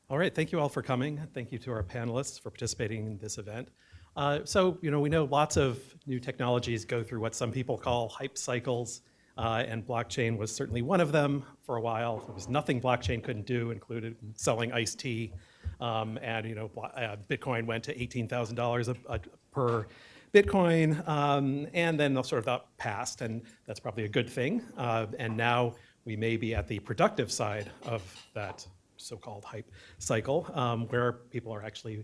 All right, thank you all for coming. Thank you to our panelists for participating in this event. We know lots of new technologies go through what some people call hype cycles, and blockchain was certainly one of them for a while. There was nothing blockchain couldn't do, included selling iced tea, Bitcoin went to $18,000 per Bitcoin, and then sort of that passed, and that's probably a good thing. And now we may be at the productive side of that so-called hype cycle, where people are actually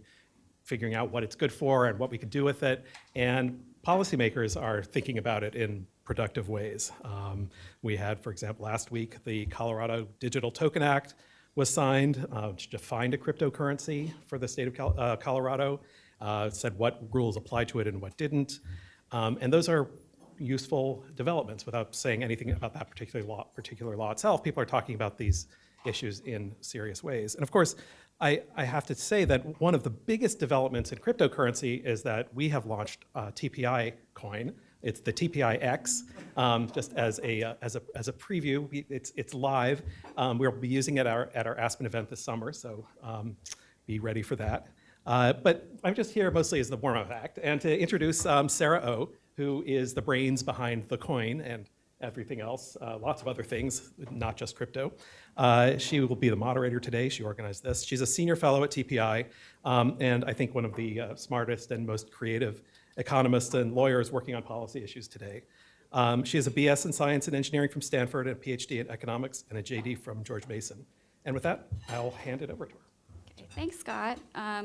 figuring out what it's good for and what we can do with it. And policymakers are thinking about it in productive ways. We had, for example, last week, the Colorado Digital Token Act was signed, which defined a cryptocurrency for the state of Colorado, said what rules apply to it and what didn't. And those are useful developments without saying anything about that particular law itself. People are talking about these issues in serious ways. And of course, I have to say that one of the biggest developments in cryptocurrency is that we have launched TPI coin. It's the TPI X, just as a preview. It's live. We'll be using it at our Aspen event this summer, so be ready for that. But I'm just here mostly as the warm-up act, and to introduce Sarah Oh, who is the brains behind the coin and everything else, lots of other things, not just crypto. She will be the moderator today. She organized this. She's a senior fellow at TPI, and I think one of the smartest and most creative economists and lawyers working on policy issues today. She has a BS in Science and Engineering from Stanford, and a PhD in Economics, and a JD from George Mason. And with that, I'll hand it over to her. Okay, thanks, Scott.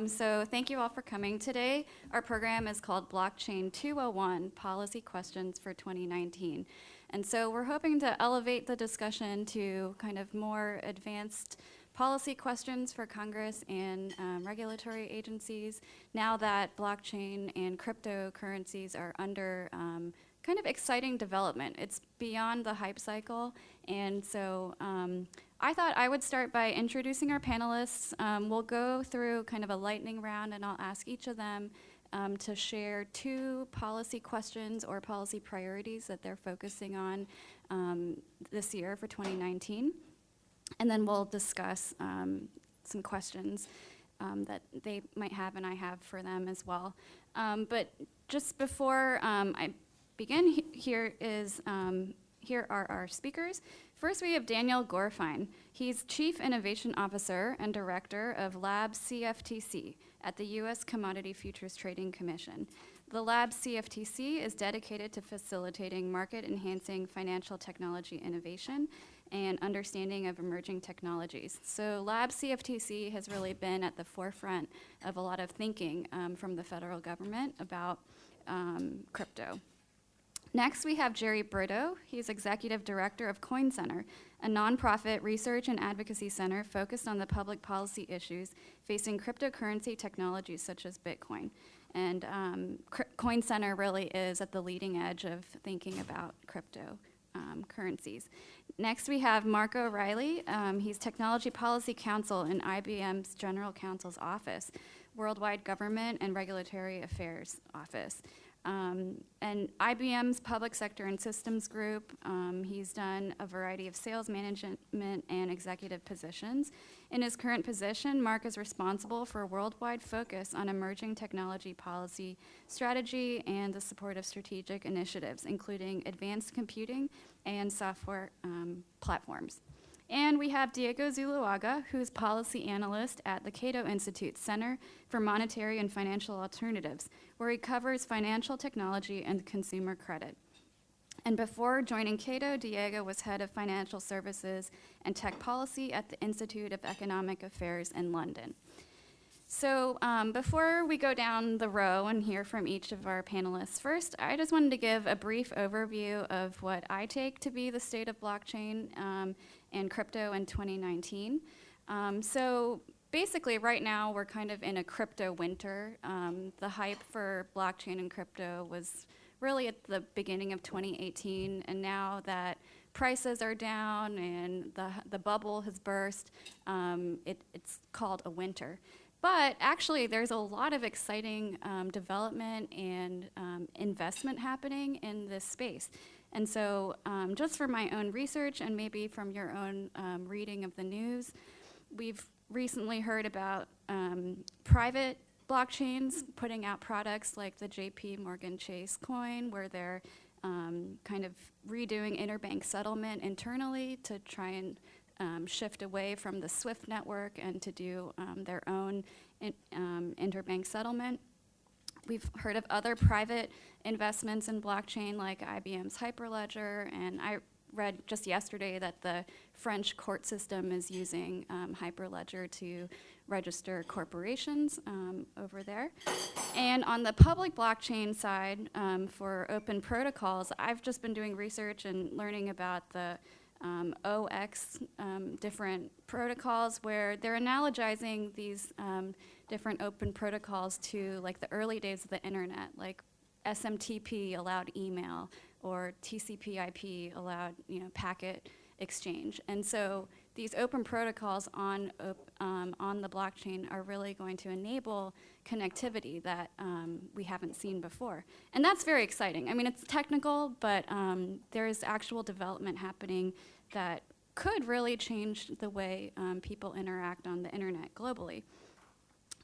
So thank you all for coming today. Our program is called Blockchain 201, Policy Questions for 2019. And so we're hoping to elevate the discussion to kind of more advanced policy questions for Congress and regulatory agencies now that blockchain and cryptocurrencies are under kind of exciting development. It's beyond the hype cycle. And so I thought I would start by introducing our panelists. We'll go through kind of a lightning round, and I'll ask each of them to share 2 policy questions or policy priorities that they're focusing on this year for 2019. And then we'll discuss some questions that they might have and I have for them as well. But just before I begin, here are our speakers. First, we have Daniel Gorfine. He's Chief Innovation Officer and Director of Lab CFTC at the U.S. Commodity Futures Trading Commission. The Lab CFTC is dedicated to facilitating market-enhancing financial technology innovation and understanding of emerging technologies. So Lab CFTC has really been at the forefront of a lot of thinking from the federal government about crypto. Next, we have Jerry Brito. He's Executive Director of Coin Center, a nonprofit research and advocacy center focused on the public policy issues facing cryptocurrency technologies such as Bitcoin. And Coin Center really is at the leading edge of thinking about cryptocurrencies. Next, we have Mark O'Reilly. He's Technology Policy Counsel in IBM's General Counsel's Office, Worldwide Government and Regulatory Affairs Office. And IBM's Public Sector and Systems Group, he's done a variety of sales management and executive positions. In his current position, Mark is responsible for a worldwide focus on emerging technology policy strategy and the support of strategic initiatives, including advanced computing and software platforms. And we have Diego Zuluaga, who's policy analyst at the Cato Institute Center for Monetary and Financial Alternatives, where he covers financial technology and consumer credit. And before joining Cato, Diego was head of financial services and tech policy at the Institute of Economic Affairs in London. So before we go down the row and hear from each of our panelists, first, I just wanted to give a brief overview of what I take to be the state of blockchain and crypto in 2019. So basically, right now, we're kind of in a crypto winter. The hype for blockchain and crypto was really at the beginning of 2018, and now that prices are down and the bubble has burst, it's called a winter. But actually, there's a lot of exciting development and investment happening in this space. And so just for my own research and maybe from your own reading of the news, we've recently heard about private blockchains putting out products like the JP Morgan Chase coin, where they're kind of redoing interbank settlement internally to try and shift away from the SWIFT network and to do their own interbank settlement. We've heard of other private investments in blockchain like IBM's Hyperledger, and I read just yesterday that the French court system is using Hyperledger to register corporations over there. And on the public blockchain side, for open protocols, I've just been doing research and learning about the OX different protocols, where they're analogizing these different open protocols to like the early days of the internet, like SMTP allowed email, or TCP/IP allowed, packet exchange. And so these open protocols on the blockchain are really going to enable connectivity that we haven't seen before. And that's very exciting. I mean, it's technical, but there is actual development happening that could really change the way people interact on the internet globally.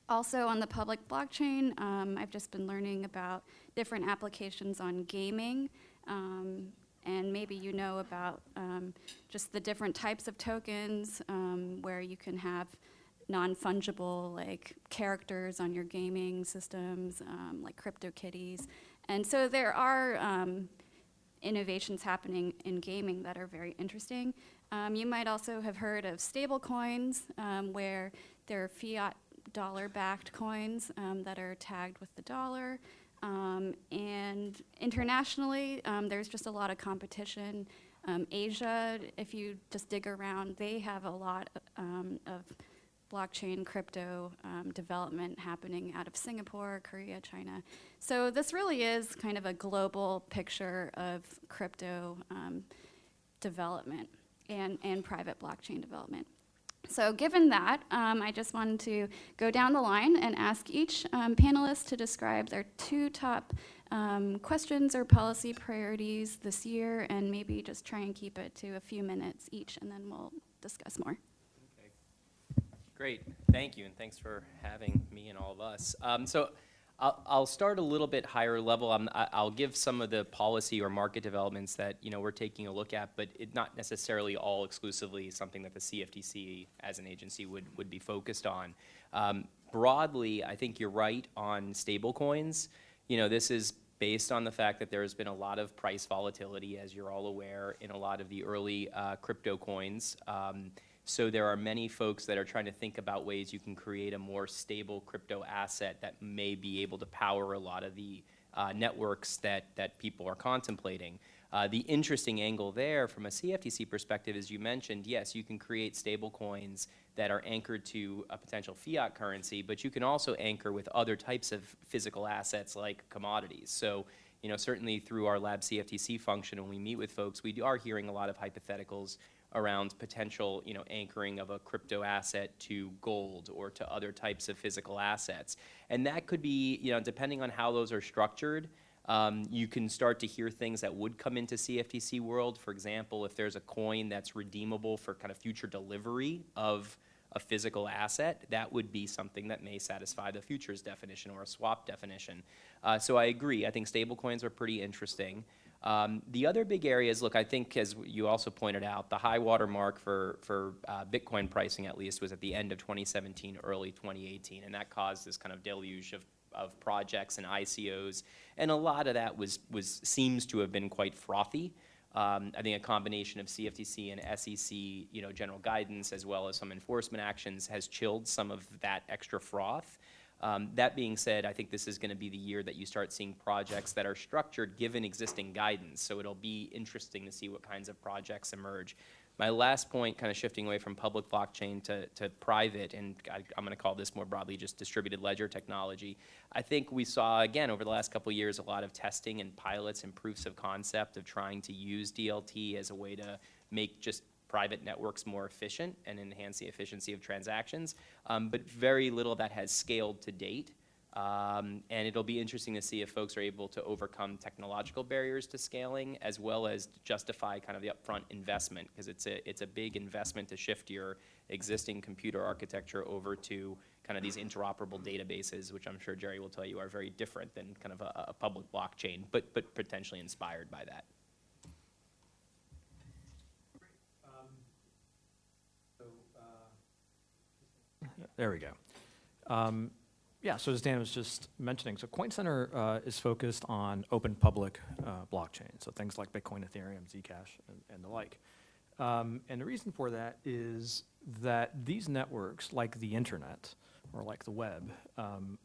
Also on the public blockchain, I've just been learning about different applications on gaming, and maybe you know about just the different types of tokens where you can have non-fungible like characters on your gaming systems, like CryptoKitties. And so there are innovations happening in gaming that are very interesting. You might also have heard of stablecoins, where they're fiat dollar-backed coins that are tagged with the dollar. And internationally, there's just a lot of competition. Asia, if you just dig around, they have a lot of blockchain crypto development happening out of Singapore, Korea, China. So this really is kind of a global picture of crypto development and private blockchain development. So given that, I just wanted to go down the line and ask each panelist to describe their 2 top questions or policy priorities this year, and maybe just try and keep it to a few minutes each, and then we'll discuss more. Okay. Great, thank you, and thanks for having me and all of us. So I'll start a little bit higher level. I'll give some of the policy or market developments that we're taking a look at, but it's not necessarily all exclusively something that the CFTC as an agency would be focused on. Broadly, I think you're right on stablecoins. This is based on the fact that there has been a lot of price volatility, as you're all aware, in a lot of the early crypto coins. So there are many folks that are trying to think about ways you can create a more stable crypto asset that may be able to power a lot of the networks that people are contemplating. The interesting angle there from a CFTC perspective, as you mentioned, yes, you can create stable coins that are anchored to a potential fiat currency, but you can also anchor with other types of physical assets like commodities. So certainly through our Lab CFTC function, when we meet with folks, we are hearing a lot of hypotheticals around potential, anchoring of a crypto asset to gold or to other types of physical assets. And that could be, depending on how those are structured, you can start to hear things that would come into CFTC world. For example, if there's a coin that's redeemable for kind of future delivery of a physical asset, that would be something that may satisfy the futures definition or a swap definition. So I agree. I think stablecoins are pretty interesting. The other big areas, look, I think as you also pointed out, the high water mark for Bitcoin pricing at least was at the end of 2017, early 2018, and that caused this kind of deluge of projects and ICOs, and a lot of that seems to have been quite frothy. I think a combination of CFTC and SEC, general guidance as well as some enforcement actions has chilled some of that extra froth. That being said, I think this is going to be the year that you start seeing projects that are structured given existing guidance. So it'll be interesting to see what kinds of projects emerge. My last point, kind of shifting away from public blockchain to private, and I'm going to call this more broadly just distributed ledger technology. I think we saw, again, over the last couple of years, a lot of testing and pilots and proofs of concept of trying to use DLT as a way to make just private networks more efficient and enhance the efficiency of transactions, but very little of that has scaled to date. And it'll be interesting to see if folks are able to overcome technological barriers to scaling, as well as justify kind of the upfront investment, because it's a big investment to shift your existing computer architecture over to kind of these interoperable databases, which I'm sure Jerry will tell you are very different than kind of a public blockchain, but potentially inspired by that. There we go. Yeah, so as Dan was just mentioning, so Coin Center is focused on open public blockchain, so things like Bitcoin, Ethereum, Zcash, and the like. And the reason for that is that these networks, like the internet or like the web,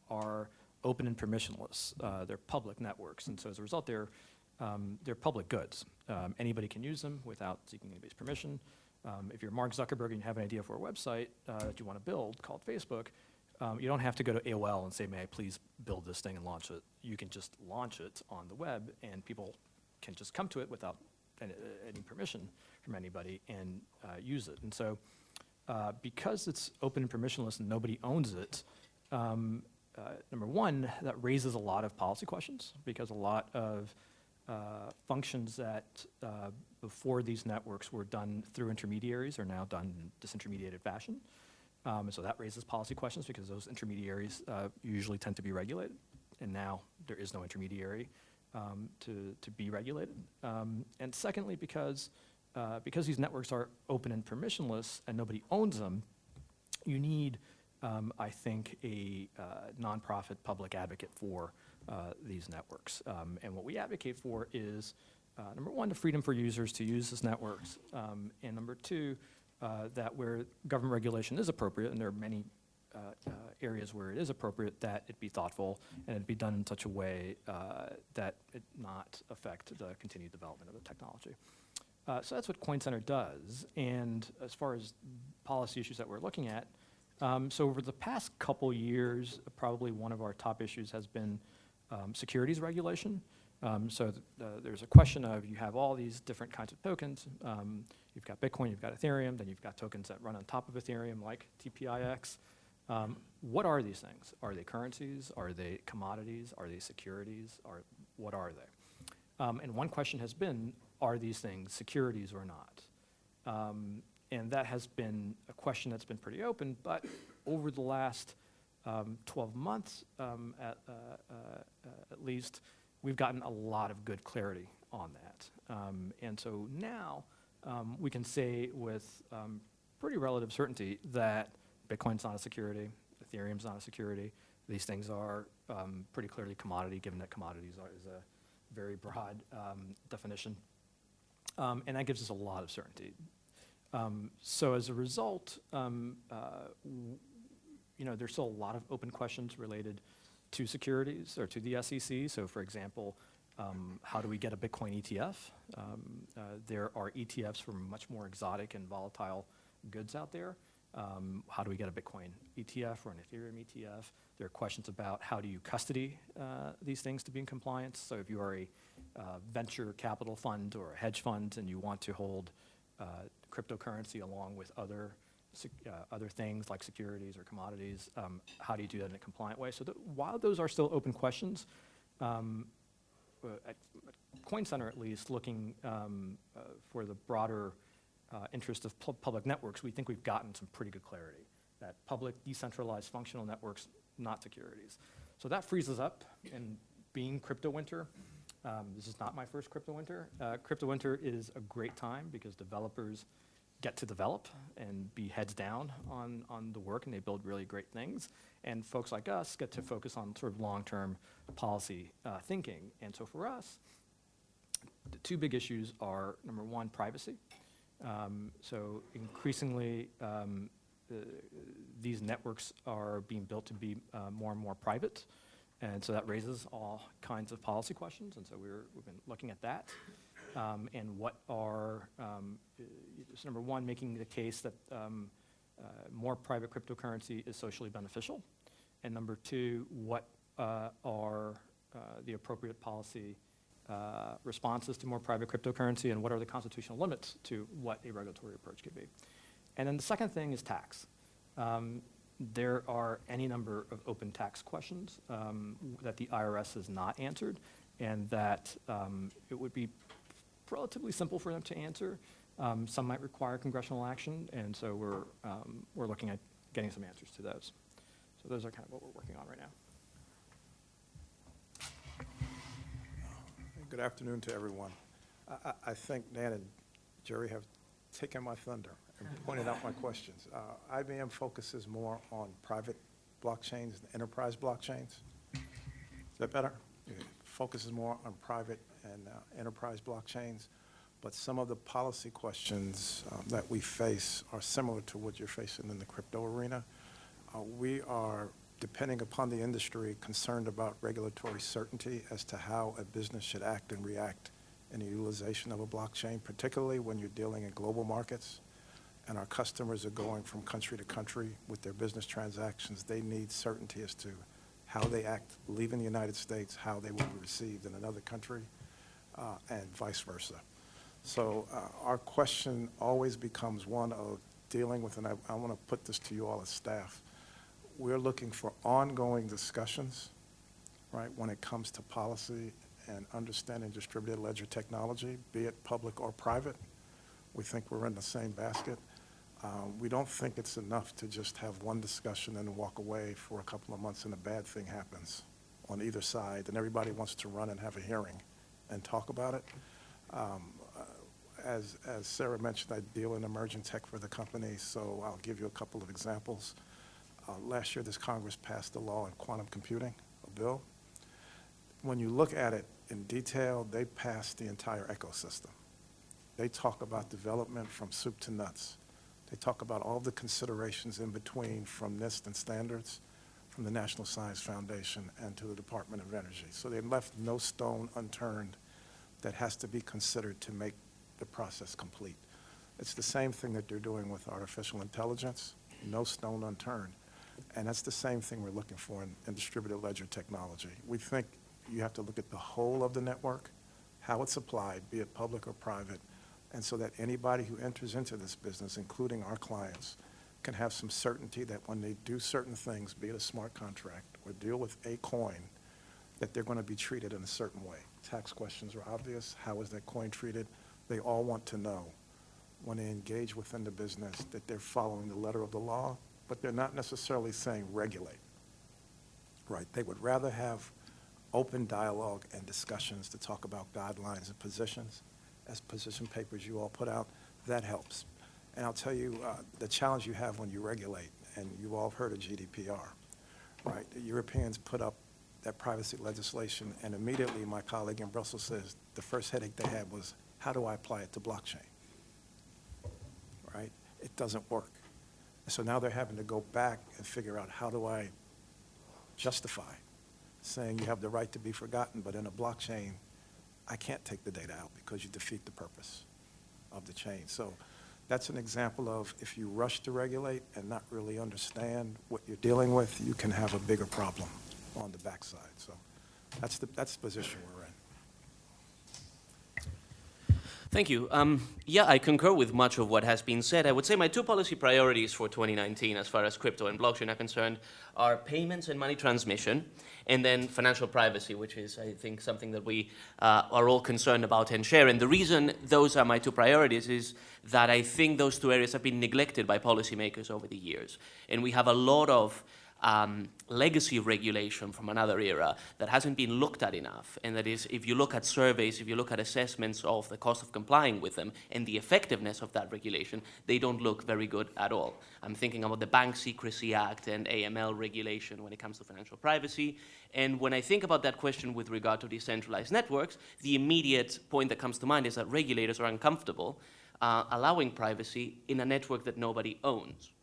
are open and permissionless. They're public networks, and so as a result, they're public goods. Anybody can use them without seeking anybody's permission. If you're Mark Zuckerberg and you have an idea for a website that you want to build called Facebook, you don't have to go to AOL and say, may I please build this thing and launch it. You can just launch it on the web, and people can just come to it without any permission from anybody and use it. And so because it's open and permissionless and nobody owns it, number one, that raises a lot of policy questions, because a lot of functions that before these networks were done through intermediaries are now done in disintermediated fashion. And so that raises policy questions, because those intermediaries usually tend to be regulated, and now there is no intermediary to be regulated. And secondly, because these networks are open and permissionless and nobody owns them, you need, I think, a nonprofit public advocate for these networks. And what we advocate for is, number one, the freedom for users to use these networks, and number two, that where government regulation is appropriate, and there are many areas where it is appropriate, that it be thoughtful and it be done in such a way that it not affect the continued development of the technology. So that's what Coin Center does. And as far as policy issues that we're looking at, so over the past couple years, probably one of our top issues has been securities regulation. There's a question of, you have all these different kinds of tokens. You've got Bitcoin, you've got Ethereum, then you've got tokens that run on top of Ethereum, like TPIX. What are these things? Are they currencies? Are they commodities? Are they securities? What are they? And one question has been, are these things securities or not? And that has been a question that's been pretty open, but over the last 12 months, at least, we've gotten a lot of good clarity on that. And so now we can say with pretty relative certainty that Bitcoin's not a security, Ethereum's not a security. These things are pretty clearly commodity, given that commodities is a very broad definition. And that gives us a lot of certainty. So as a result, there's still a lot of open questions related to securities or to the SEC. So for example, how do we get a Bitcoin ETF? There are ETFs for much more exotic and volatile goods out there. How do we get a Bitcoin ETF or an Ethereum ETF? There are questions about how do you custody these things to be in compliance. So if you are a venture capital fund or a hedge fund and you want to hold cryptocurrency along with other things like securities or commodities, how do you do that in a compliant way? So while those are still open questions, at Coin Center at least, looking for the broader interest of public networks, we think we've gotten some pretty good clarity that public decentralized functional networks, not securities. So that frees us up. And being crypto winter, this is not my first crypto winter. Crypto winter is a great time because developers get to develop and be heads down on the work, and they build really great things. And folks like us get to focus on sort of long-term policy thinking. And so for us, the two big issues are, number one, privacy. So increasingly, these networks are being built to be more and more private. And so that raises all kinds of policy questions. And so we've been looking at that. And what are, so number one, making the case that more private cryptocurrency is socially beneficial. And number two, what are the appropriate policy responses to more private cryptocurrency, and what are the constitutional limits to what a regulatory approach could be. And then the second thing is tax. There are any number of open tax questions that the IRS has not answered, and that it would be relatively simple for them to answer. Some might require congressional action, and so we're looking at getting some answers to those. So those are kind of what we're working on right now. Good afternoon to everyone. I think Dan and Jerry have taken my thunder and pointed out my questions. IBM focuses more on private blockchains than enterprise blockchains. Is that better? It focuses more on private and enterprise blockchains, but some of the policy questions that we face are similar to what you're facing in the crypto arena. We are, depending upon the industry, concerned about regulatory certainty as to how a business should act and react in the utilization of a blockchain, particularly when you're dealing in global markets and our customers are going from country to country with their business transactions. They need certainty as to how they act leaving the United States, how they will be received in another country, and vice versa. So our question always becomes one of dealing with, and I want to put this to you all as staff, we're looking for ongoing discussions, right, when it comes to policy and understanding distributed ledger technology, be it public or private. We think we're in the same basket. We don't think it's enough to just have one discussion and walk away for a couple of months and a bad thing happens on either side and everybody wants to run and have a hearing and talk about it. As Sarah mentioned, I deal in emerging tech for the company, so I'll give you a couple of examples. Last year, this Congress passed a law on quantum computing, a bill. When you look at it in detail, they passed the entire ecosystem. They talk about development from soup to nuts. They talk about all the considerations in between, from NIST and standards, from the National Science Foundation and to the Department of Energy. So they left no stone unturned that has to be considered to make the process complete. It's the same thing that they're doing with artificial intelligence, no stone unturned. And that's the same thing we're looking for in distributed ledger technology. We think you have to look at the whole of the network, how it's applied, be it public or private, and so that anybody who enters into this business, including our clients, can have some certainty that when they do certain things, be it a smart contract or deal with a coin, that they're going to be treated in a certain way. Tax questions are obvious. How is that coin treated? They all want to know when they engage within the business that they're following the letter of the law, but they're not necessarily saying regulate, right? They would rather have open dialogue and discussions to talk about guidelines and positions, as position papers you all put out. That helps. And I'll tell you the challenge you have when you regulate, and you've all heard of GDPR, right? The Europeans put up that privacy legislation, and immediately my colleague in Brussels says the first headache they had was, how do I apply it to blockchain, right? It doesn't work. So now they're having to go back and figure out, how do I justify saying you have the right to be forgotten, but in a blockchain, I can't take the data out because you defeat the purpose of the chain. So that's an example of, if you rush to regulate and not really understand what you're dealing with, you can have a bigger problem on the backside. So that's the position we're in. Thank you. Yeah, I concur with much of what has been said. I would say my two policy priorities for 2019 as far as crypto and blockchain are concerned are payments and money transmission, and then financial privacy, which is, I think, something that we are all concerned about and share. And the reason those are my two priorities is that I think those two areas have been neglected by policymakers over the years. And we have a lot of legacy regulation from another era that hasn't been looked at enough. And that is, if you look at surveys, if you look at assessments of the cost of complying with them and the effectiveness of that regulation, they don't look very good at all. I'm thinking about the Bank Secrecy Act and AML regulation when it comes to financial privacy. And when I think about that question with regard to decentralized networks, the immediate point that comes to mind is that regulators are uncomfortable allowing privacy in a network that nobody owns.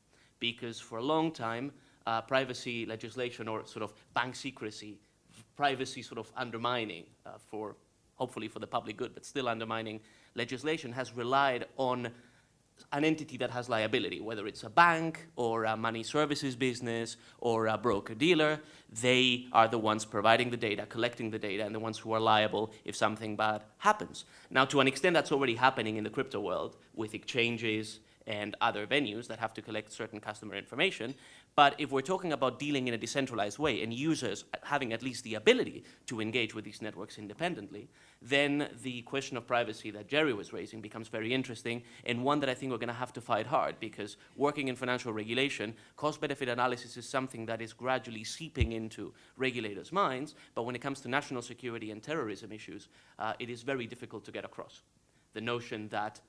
Because for a long time, privacy legislation, or sort of bank secrecy, privacy sort of undermining hopefully for the public good, but still undermining legislation, has relied on an entity that has liability, whether it's a bank or a money services business or a broker-dealer. They are the ones providing the data, collecting the data, and the ones who are liable if something bad happens. Now, to an extent, that's already happening in the crypto world with exchanges and other venues that have to collect certain customer information. But if we're talking about dealing in a decentralized way and users having at least the ability to engage with these networks independently, then the question of privacy that Jerry was raising becomes very interesting, and one that I think we're going to have to fight hard, because working in financial regulation, cost-benefit analysis is something that is gradually seeping into regulators' minds, but when it comes to national security and terrorism issues, it is very difficult to get across the notion that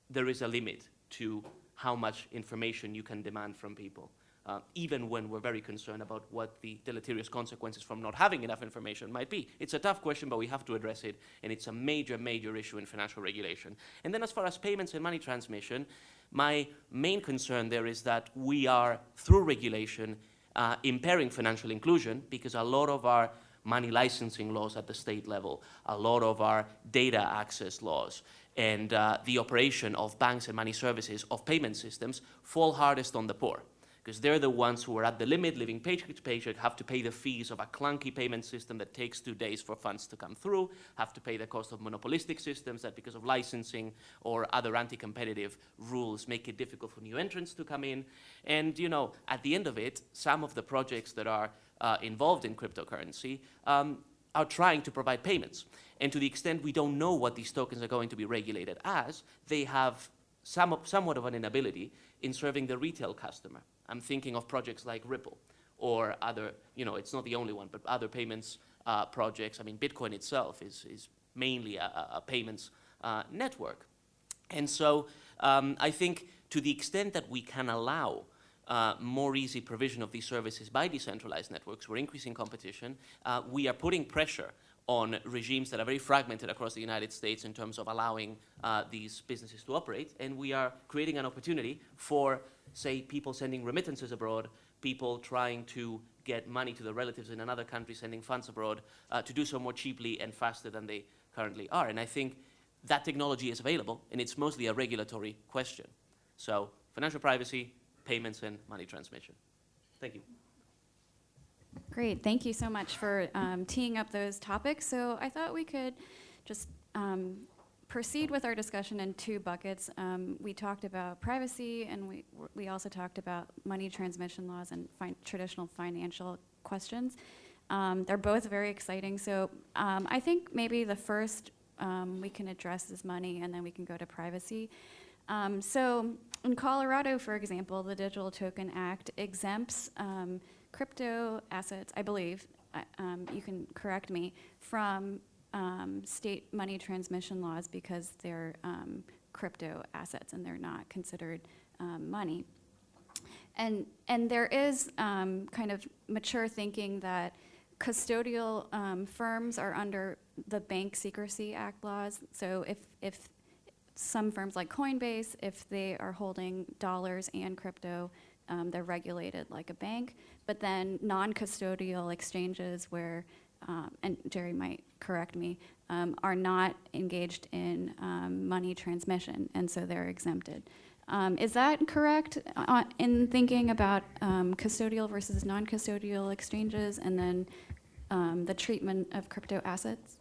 there is a limit to how much information you can demand from people, even when we're very concerned about what the deleterious consequences from not having enough information might be. It's a tough question, but we have to address it, and it's a major, major issue in financial regulation. And then as far as payments and money transmission, my main concern there is that we are, through regulation, impairing financial inclusion, because a lot of our money licensing laws at the state level, a lot of our data access laws, and the operation of banks and money services, of payment systems, fall hardest on the poor, because they're the ones who are at the limit, living paycheck to paycheck, have to pay the fees of a clunky payment system that takes 2 days for funds to come through, have to pay the cost of monopolistic systems that, because of licensing or other anti-competitive rules, make it difficult for new entrants to come in. And, you know, at the end of it, some of the projects that are involved in cryptocurrency are trying to provide payments. And to the extent we don't know what these tokens are going to be regulated as, they have somewhat of an inability in serving the retail customer. I'm thinking of projects like Ripple or other, you know, it's not the only one, but other payments projects. I mean, Bitcoin itself is mainly a payments network. And so I think to the extent that we can allow more easy provision of these services by decentralized networks, we're increasing competition. We are putting pressure on regimes that are very fragmented across the United States in terms of allowing these businesses to operate, and we are creating an opportunity for, say, people sending remittances abroad, people trying to get money to their relatives in another country, sending funds abroad, to do so more cheaply and faster than they currently are. And I think that technology is available, and it's mostly a regulatory question. So financial privacy, payments, and money transmission. Thank you. Great, thank you so much for teeing up those topics. So I thought we could just proceed with our discussion in 2 buckets. We talked about privacy, and we also talked about money transmission laws and traditional financial questions. They're both very exciting. So I think maybe the first we can address is money, and then we can go to privacy. So in Colorado, for example, the Digital Token Act exempts crypto assets, I believe, you can correct me, from state money transmission laws because they're crypto assets and they're not considered money. And there is kind of mature thinking that custodial firms are under the Bank Secrecy Act laws. So if some firms like Coinbase, if they are holding dollars and crypto, they're regulated like a bank. But then non-custodial exchanges where, and Jerry might correct me, are not engaged in money transmission, and so they're exempted. Is that correct in thinking about custodial versus non-custodial exchanges, and then the treatment of crypto assets?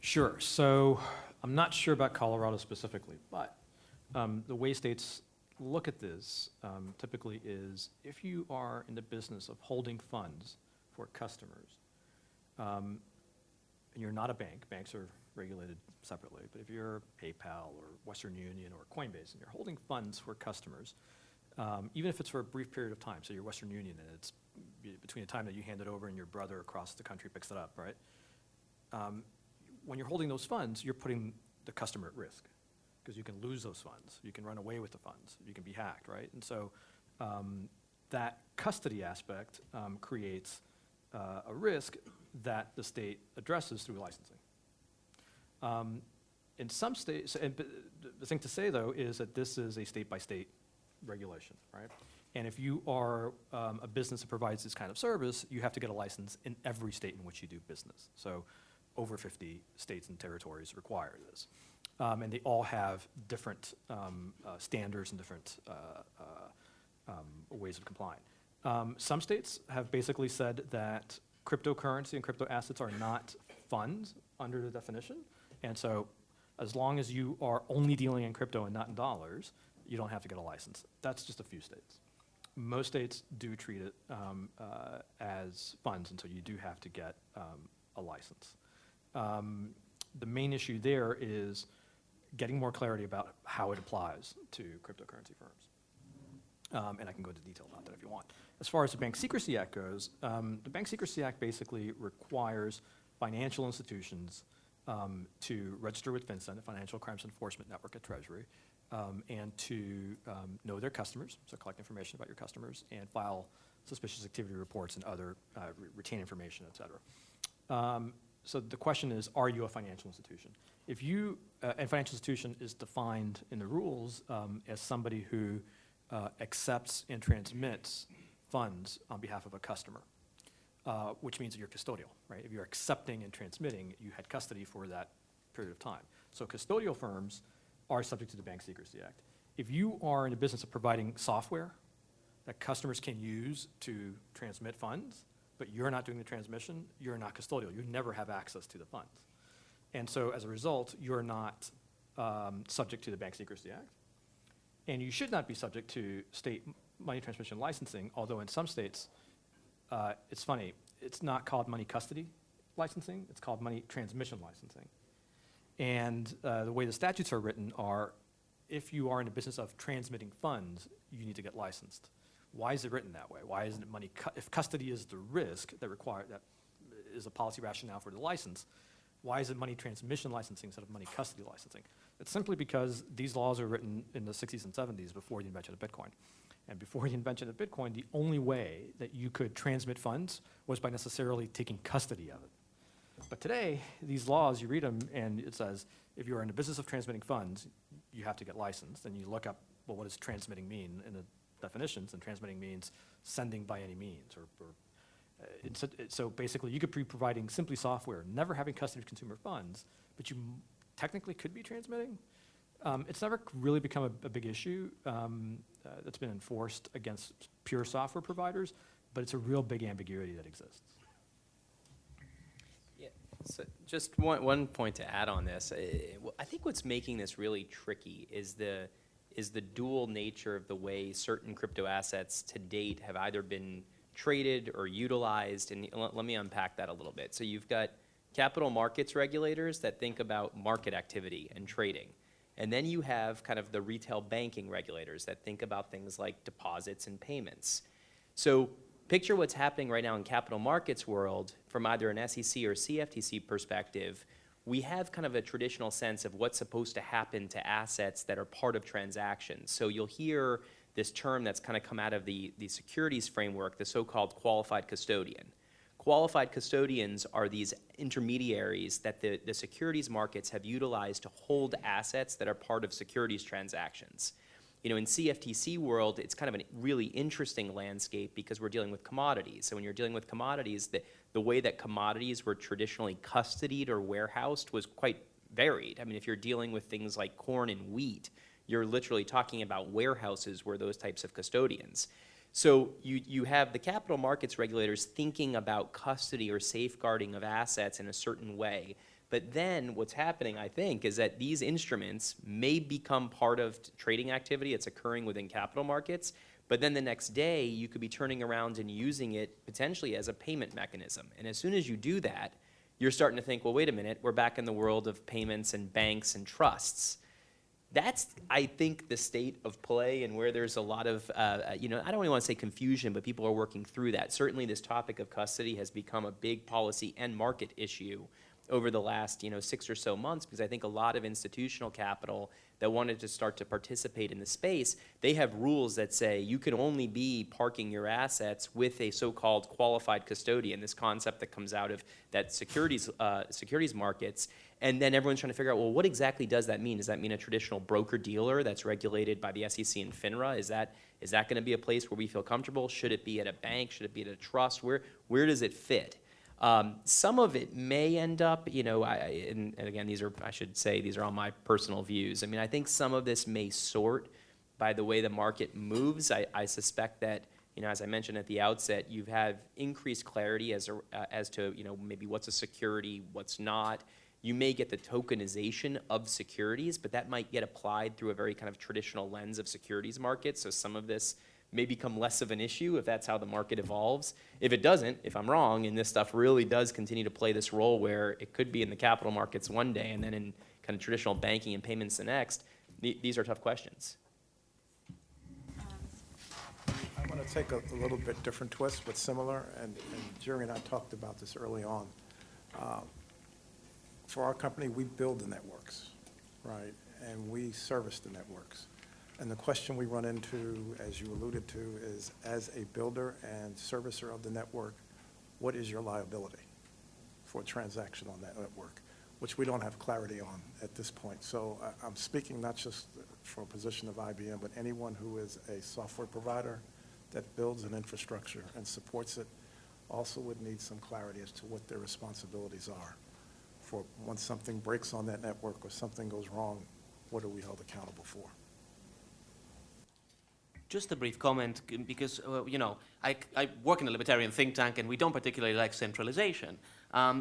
Sure. So I'm not sure about Colorado specifically, but the way states look at this typically is if you are in the business of holding funds for customers, and you're not a bank, banks are regulated separately, but if you're PayPal or Western Union or Coinbase and you're holding funds for customers, even if it's for a brief period of time, so you're Western Union and it's between the time that you hand it over and your brother across the country picks it up, right? When you're holding those funds, you're putting the customer at risk because you can lose those funds, you can run away with the funds, you can be hacked, right? And so that custody aspect creates a risk that the state addresses through licensing. In some states, and the thing to say though is that this is a state-by-state regulation, right? And if you are a business that provides this kind of service, you have to get a license in every state in which you do business. So over 50 states and territories require this. And they all have different standards and different ways of complying. Some states have basically said that cryptocurrency and crypto assets are not funds under the definition. And so as long as you are only dealing in crypto and not in dollars, you don't have to get a license. That's just a few states. Most states do treat it as funds, and so you do have to get a license. The main issue there is getting more clarity about how it applies to cryptocurrency firms. And I can go into detail about that if you want. As far as the Bank Secrecy Act goes, the Bank Secrecy Act basically requires financial institutions to register with FinCEN, the Financial Crimes Enforcement Network at Treasury, and to know their customers, so collect information about your customers, and file suspicious activity reports and other retain information, et cetera. So the question is, are you a financial institution? If you, and financial institution is defined in the rules as somebody who accepts and transmits funds on behalf of a customer, which means that you're custodial, right? If you're accepting and transmitting, you had custody for that period of time. So custodial firms are subject to the Bank Secrecy Act. If you are in the business of providing software that customers can use to transmit funds, but you're not doing the transmission, you're not custodial. You never have access to the funds. And so as a result, you're not subject to the Bank Secrecy Act. And you should not be subject to state money transmission licensing, although in some states, it's funny, it's not called money custody licensing, it's called money transmission licensing. And the way the statutes are written are, if you are in the business of transmitting funds, you need to get licensed. Why is it written that way? Why isn't it money, if custody is the risk that is a policy rationale for the license, why is it money transmission licensing instead of money custody licensing? It's simply because these laws are written in the 60s and 70s before the invention of Bitcoin. And before the invention of Bitcoin, the only way that you could transmit funds was by necessarily taking custody of it. But today, these laws, you read them, and it says, if you are in the business of transmitting funds, you have to get licensed. And you look up, well, what does transmitting mean in the definitions? And transmitting means sending by any means. So basically, you could be providing simply software, never having custody of consumer funds, but you technically could be transmitting. It's never really become a big issue that's been enforced against pure software providers, but it's a real big ambiguity that exists. Yeah, so just one point to add on this. I think what's making this really tricky is the dual nature of the way certain crypto assets to date have either been traded or utilized, and let me unpack that a little bit. So you've got capital markets regulators that think about market activity and trading. And then you have kind of the retail banking regulators that think about things like deposits and payments. So picture what's happening right now in capital markets world from either an SEC or CFTC perspective. We have kind of a traditional sense of what's supposed to happen to assets that are part of transactions. So you'll hear this term that's kind of come out of the securities framework, the so-called qualified custodian. Qualified custodians are these intermediaries that the securities markets have utilized to hold assets that are part of securities transactions. You know, in CFTC world, it's kind of a really interesting landscape because we're dealing with commodities. So when you're dealing with commodities, the way that commodities were traditionally custodied or warehoused was quite varied. I mean, if you're dealing with things like corn and wheat, you're literally talking about warehouses where those types of custodians. So you have the capital markets regulators thinking about custody or safeguarding of assets in a certain way. But then what's happening, I think, is that these instruments may become part of trading activity that's occurring within capital markets. But then the next day, you could be turning around and using it potentially as a payment mechanism. And as soon as you do that, you're starting to think, well, wait a minute, we're back in the world of payments and banks and trusts. That's, I think, the state of play and where there's a lot of, I don't really want to say confusion, but people are working through that. Certainly this topic of custody has become a big policy and market issue over the last 6 or so months, because I think a lot of institutional capital that wanted to start to participate in the space, they have rules that say you can only be parking your assets with a so-called qualified custodian, this concept that comes out of that securities markets. And then everyone's trying to figure out, well, what exactly does that mean? Does that mean a traditional broker-dealer that's regulated by the SEC and FINRA? Is that going to be a place where we feel comfortable? Should it be at a bank? Should it be at a trust? Where does it fit? Some of it may end up, and again, these are all my personal views. I mean, I think some of this may sort by the way the market moves. I suspect that, as I mentioned at the outset, you have increased clarity as to, maybe what's a security, what's not. you may get the tokenization of securities, but that might get applied through a very kind of traditional lens of securities markets. So some of this may become less of an issue if that's how the market evolves. If it doesn't, if I'm wrong, and this stuff really does continue to play this role where it could be in the capital markets one day and then in kind of traditional banking and payments the next, these are tough questions. I want to take a little bit different twist, but similar, and Jerry and I talked about this early on. For our company, we build the networks, right? And we service the networks. And the question we run into, as you alluded to, is as a builder and servicer of the network, what is your liability for a transaction on that network, which we don't have clarity on at this point. So I'm speaking not just from a position of IBM, but anyone who is a software provider that builds an infrastructure and supports it also would need some clarity as to what their responsibilities are for once something breaks on that network or something goes wrong, what are we held accountable for? Just a brief comment, because I work in a libertarian think tank, and we don't particularly like centralization.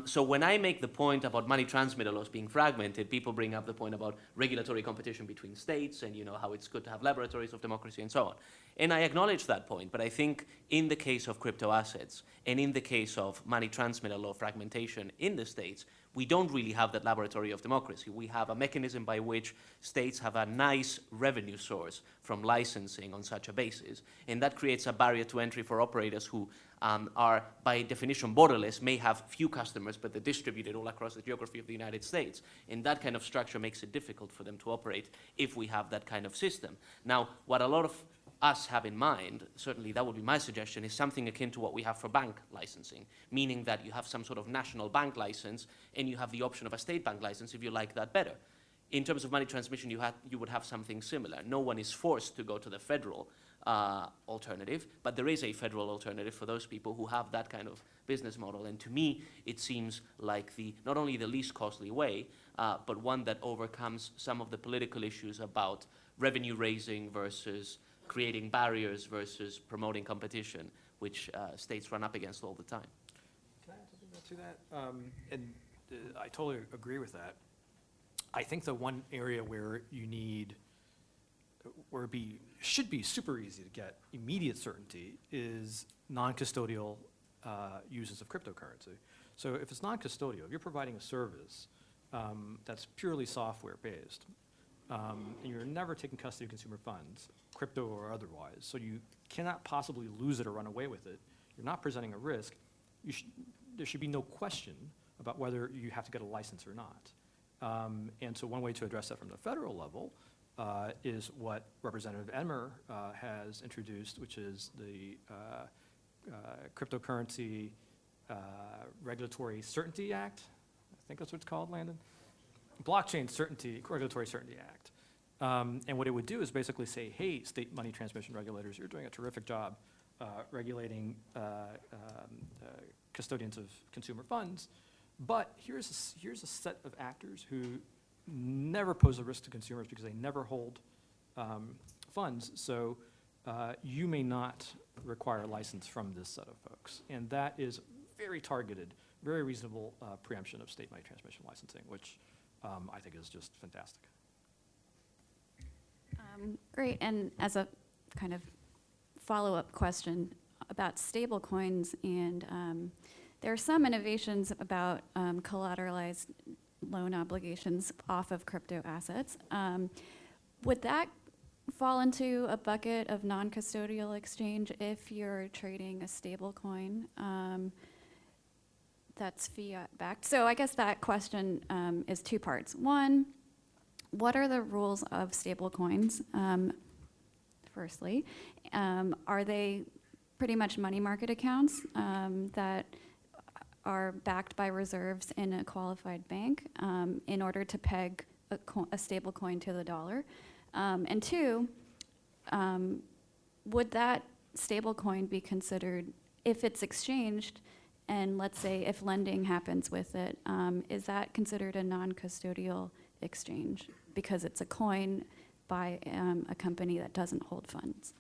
So when I make the point about money transmitter laws being fragmented, people bring up the point about regulatory competition between states and how it's good to have laboratories of democracy and so on. And I acknowledge that point, but I think in the case of crypto assets and in the case of money transmitter law fragmentation in the states, we don't really have that laboratory of democracy. We have a mechanism by which states have a nice revenue source from licensing on such a basis, and that creates a barrier to entry for operators who are, by definition, borderless, may have few customers, but they're distributed all across the geography of the United States. And that kind of structure makes it difficult for them to operate if we have that kind of system. Now, what a lot of us have in mind, certainly that would be my suggestion, is something akin to what we have for bank licensing, meaning that you have some sort of national bank license and you have the option of a state bank license if you like that better. In terms of money transmission, you would have something similar. No one is forced to go to the federal alternative, but there is a federal alternative for those people who have that kind of business model. And to me, it seems like not only the least costly way, but one that overcomes some of the political issues about revenue raising versus creating barriers versus promoting competition, which states run up against all the time. Can I add something to that? And I totally agree with that. I think the one area where should be super easy to get immediate certainty is non-custodial uses of cryptocurrency. So if it's non-custodial, if you're providing a service that's purely software-based, and you're never taking custody of consumer funds, crypto or otherwise, so you cannot possibly lose it or run away with it, you're not presenting a risk, there should be no question about whether you have to get a license or not. And so one way to address that from the federal level is what Representative Emmer has introduced, which is the Cryptocurrency Regulatory Certainty Act. I think that's what it's called, Landon. Blockchain Regulatory Certainty Act. And what it would do is basically say, hey, state money transmission regulators, you're doing a terrific job regulating custodians of consumer funds, but here's a set of actors who never pose a risk to consumers because they never hold funds, so you may not require a license from this set of folks. And that is very targeted, very reasonable preemption of state money transmission licensing, which I think is just fantastic. Great, and as a kind of follow-up question about stablecoins, and there are some innovations about collateralized loan obligations off of crypto assets. Would that fall into a bucket of non-custodial exchange if you're trading a stablecoin that's fiat-backed? So I guess that question is two parts. One, what are the rules of stablecoins, firstly? Are they pretty much money market accounts that are backed by reserves in a qualified bank in order to peg a stable coin to the dollar? And two, would that stable coin be considered, if it's exchanged, and let's say if lending happens with it, is that considered a non-custodial exchange because it's a coin by a company that doesn't hold funds?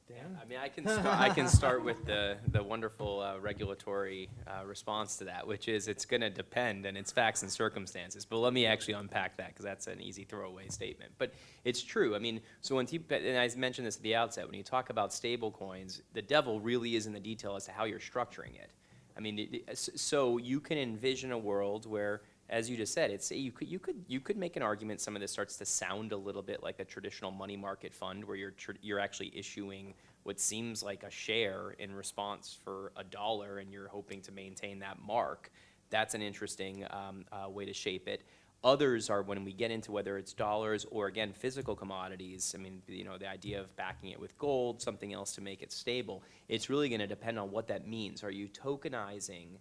Dan? Dan? I mean, I can start with the wonderful regulatory response to that, which is it's going to depend, and it's facts and circumstances. But let me actually unpack that, because that's an easy throwaway statement. But it's true. I mean, so when and I mentioned this at the outset, when you talk about stable coins, the devil really is in the detail as to how you're structuring it. I mean, so you can envision a world where, as you just said, you could make an argument some of this starts to sound a little bit like a traditional money market fund, where you're actually issuing what seems like a share in response for $1, and you're hoping to maintain that mark. That's an interesting way to shape it. Others are when we get into whether it's dollars or, again, physical commodities. I mean, the idea of backing it with gold, something else to make it stable. It's really going to depend on what that means. Are you tokenizing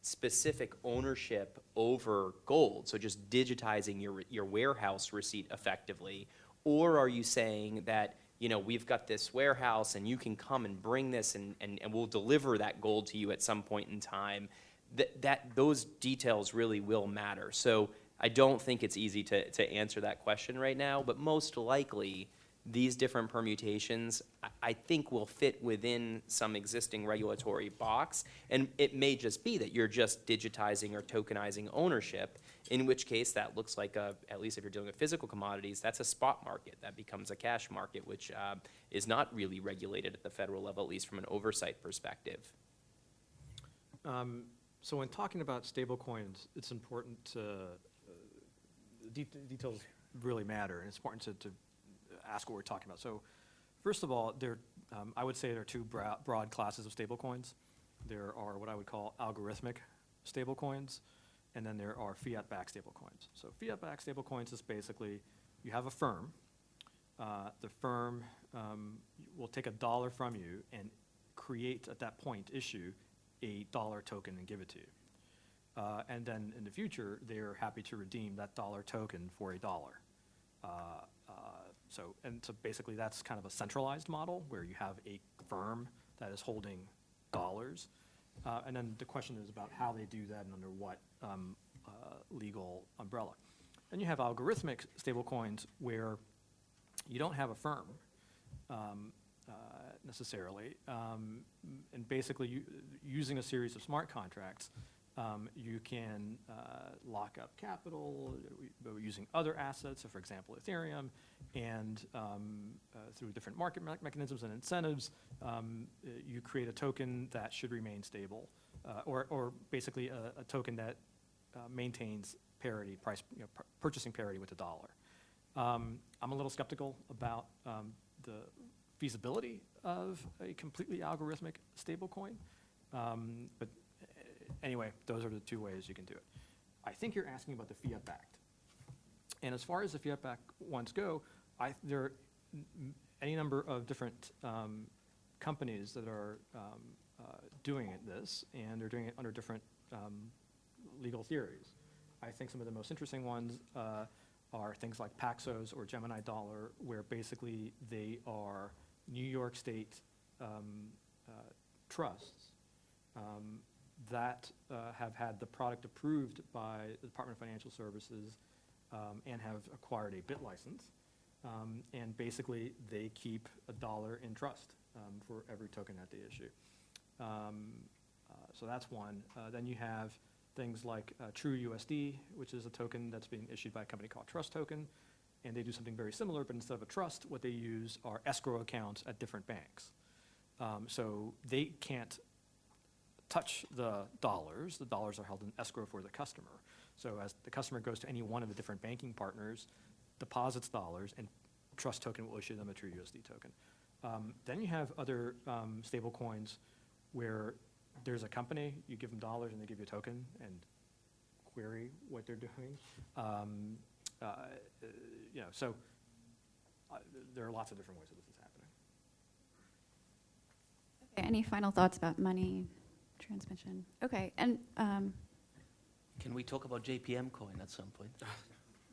specific ownership over gold, so just digitizing your warehouse receipt effectively? Or are you saying that, we've got this warehouse and you can come and bring this and we'll deliver that gold to you at some point in time? Those details really will matter. So I don't think it's easy to answer that question right now, but most likely these different permutations, I think, will fit within some existing regulatory box. And it may just be that you're just digitizing or tokenizing ownership, in which case that looks like, at least if you're dealing with physical commodities, that's a spot market. That becomes a cash market, which is not really regulated at the federal level, at least from an oversight perspective. So when talking about stablecoins, it's important to, details really matter, and it's important to ask what we're talking about. So first of all, I would say there are two broad classes of stablecoins. There are what I would call algorithmic stablecoins, and then there are fiat-backed stablecoins. So fiat-backed stablecoins is basically, you have a firm. The firm will take $1 from you and create, at that point, issue a $1 token and give it to you. And then in the future, they're happy to redeem that $1 token for $1. So basically that's kind of a centralized model where you have a firm that is holding dollars. And then the question is about how they do that and under what legal umbrella. Then you have algorithmic stablecoins where you don't have a firm necessarily. And basically using a series of smart contracts, you can lock up capital using other assets, so for example, Ethereum, and through different market mechanisms and incentives, you create a token that should remain stable, or basically a token that maintains parity, purchasing parity with the dollar. I'm a little skeptical about the feasibility of a completely algorithmic stablecoin, but anyway, those are the two ways you can do it. I think you're asking about the fiat-backed. And as far as the fiat-backed ones go, there are any number of different companies that are doing this, and they're doing it under different legal theories. I think some of the most interesting ones are things like Paxos or Gemini Dollar, where basically they are New York State trusts that have had the product approved by the Department of Financial Services and have acquired a BIT license. And basically, they keep $1 in trust for every token that they issue. So that's one. Then you have things like TrueUSD, which is a token that's being issued by a company called Trust Token. And they do something very similar, but instead of a trust, what they use are escrow accounts at different banks. So they can't touch the dollars. The dollars are held in escrow for the customer. So as the customer goes to any one of the different banking partners, deposits dollars, and Trust Token will issue them a TrueUSD token. Then you have other stable coins where there's a company, you give them dollars and they give you a token and query what they're doing. So there are lots of different ways that this is happening. Okay, any final thoughts about money transmission? Okay, and Can we talk about JPM coin at some point?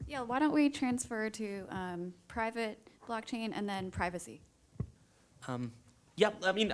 yeah, why don't we transfer to private blockchain and then privacy? Yeah, I mean,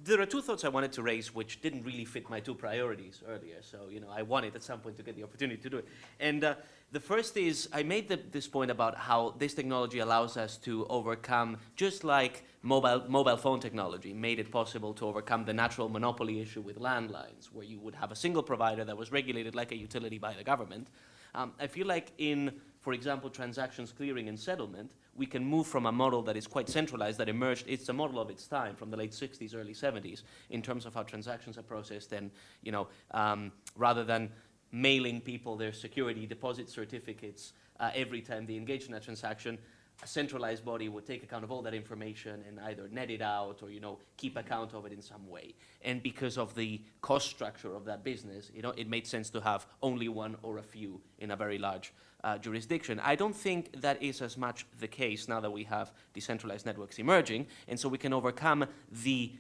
there are two thoughts I wanted to raise which didn't really fit my two priorities earlier. So, I wanted at some point to get the opportunity to do it. And the first is, I made this point about how this technology allows us to overcome, just like mobile phone technology made it possible to overcome the natural monopoly issue with landlines, where you would have a single provider that was regulated like a utility by the government. I feel like in, for example, transactions clearing and settlement, we can move from a model that is quite centralized, that emerged, it's a model of its time from the late 60s, early 70s, in terms of how transactions are processed, and, rather than mailing people their security deposit certificates every time they engage in a transaction, a centralized body would take account of all that information and either net it out or, keep account of it in some way. And because of the cost structure of that business, it made sense to have only one or a few in a very large jurisdiction. I don't think that is as much the case now that we have decentralized networks emerging, and so we can overcome the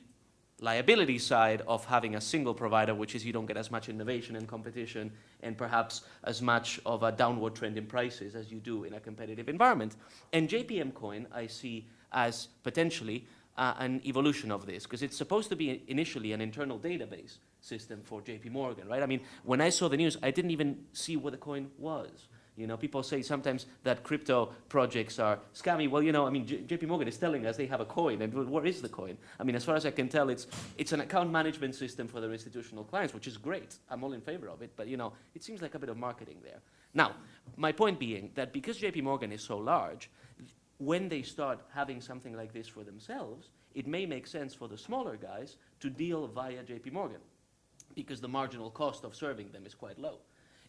liability side of having a single provider, which is you don't get as much innovation and competition and perhaps as much of a downward trend in prices as you do in a competitive environment. And JPM Coin I see as potentially an evolution of this, because it's supposed to be initially an internal database system for JP Morgan, right? I mean, when I saw the news, I didn't even see what the coin was. People say sometimes that crypto projects are scammy. Well, JP Morgan is telling us they have a coin, and where is the coin? I mean, as far as I can tell, it's an account management system for their institutional clients, which is great. I'm all in favor of it, but it seems like a bit of marketing there. Now, my point being that because JP Morgan is so large, when they start having something like this for themselves, it may make sense for the smaller guys to deal via JP Morgan, because the marginal cost of serving them is quite low.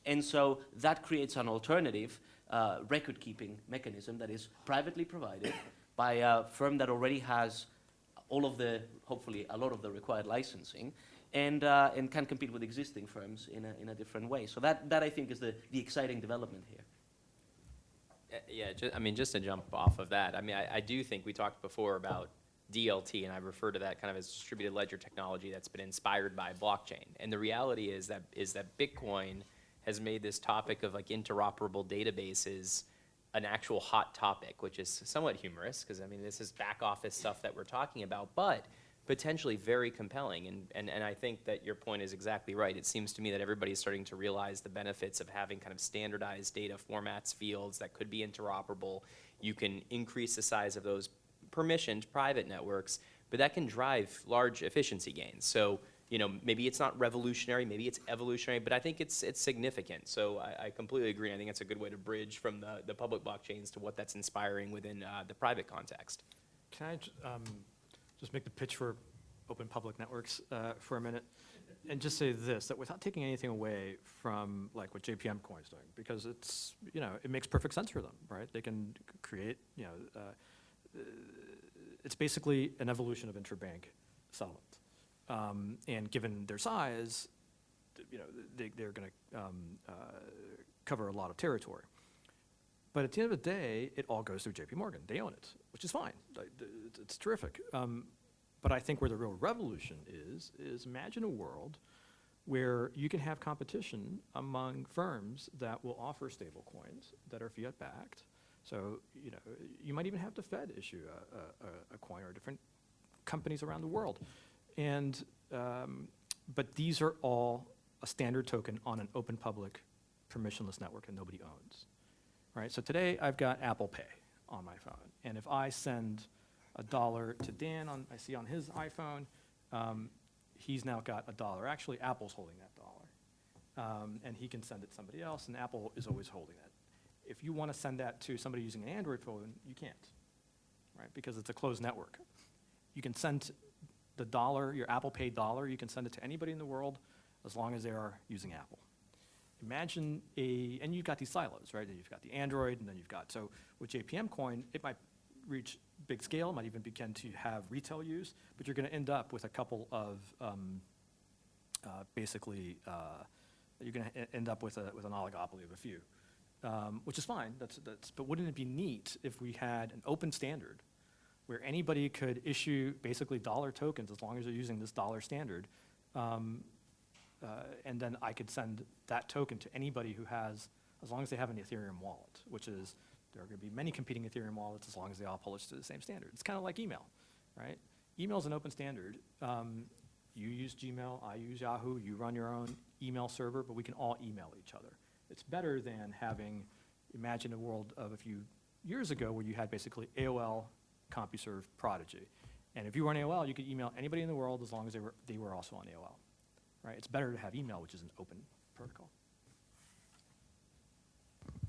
And so that creates an alternative record-keeping mechanism that is privately provided by a firm that already has hopefully a lot of the required licensing, and can compete with existing firms in a different way. So that I think is the exciting development here. Yeah, just to jump off of that, I do think we talked before about DLT, and I refer to that kind of as distributed ledger technology that's been inspired by blockchain. And the reality is that Bitcoin has made this topic of interoperable databases an actual hot topic, which is somewhat humorous, because this is back office stuff that we're talking about, but potentially very compelling. And I think that your point is exactly right. It seems to me that everybody's starting to realize the benefits of having kind of standardized data formats, fields that could be interoperable. You can increase the size of those permissioned private networks, but that can drive large efficiency gains. So maybe it's not revolutionary, maybe it's evolutionary, but I think it's significant. So I completely agree. I think it's a good way to bridge from the public blockchains to what that's inspiring within the private context. Can I just make the pitch for open public networks for a minute? And just say this, that without taking anything away from what JPM Coin is doing, because it's, it makes perfect sense for them, right? They can create, it's basically an evolution of interbank settlement. And given their size, they're going to cover a lot of territory. But at the end of the day, it all goes through JP Morgan. They own it, which is fine. It's terrific. But I think where the real revolution is imagine a world where you can have competition among firms that will offer stable coins that are fiat backed. So, you might even have the Fed issue a coin, or different companies around the world. And, but these are all a standard token on an open public permissionless network that nobody owns, right? So today I've got Apple Pay on my phone. And if I send $1 to Dan I see on his iPhone, he's now got $1. Actually, Apple's holding that dollar. And he can send it to somebody else, and Apple is always holding that. If you want to send that to somebody using an Android phone, you can't, right? Because it's a closed network. You can send the dollar, your Apple Pay dollar, you can send it to anybody in the world as long as they are using Apple. Imagine and you've got these silos, right? You've got the Android, and then you've got, so with JPM Coin, it might reach big scale, might even begin to have retail use, but you're going to end up with a couple of, you're going to end up with an oligopoly of a few, which is fine. But wouldn't it be neat if we had an open standard where anybody could issue basically dollar tokens as long as they're using this dollar standard, and then I could send that token to anybody who has, as long as they have an Ethereum wallet, which is, there are going to be many competing Ethereum wallets as long as they all publish to the same standard. It's kind of like email, right? email's an open standard. You use Gmail, I use Yahoo, you run your own email server, but we can all email each other. It's better than having, imagine a world of a few years ago where you had basically AOL, CompuServe, Prodigy. And if you were on AOL, you could email anybody in the world as long as they were also on AOL, right? It's better to have email, which is an open protocol.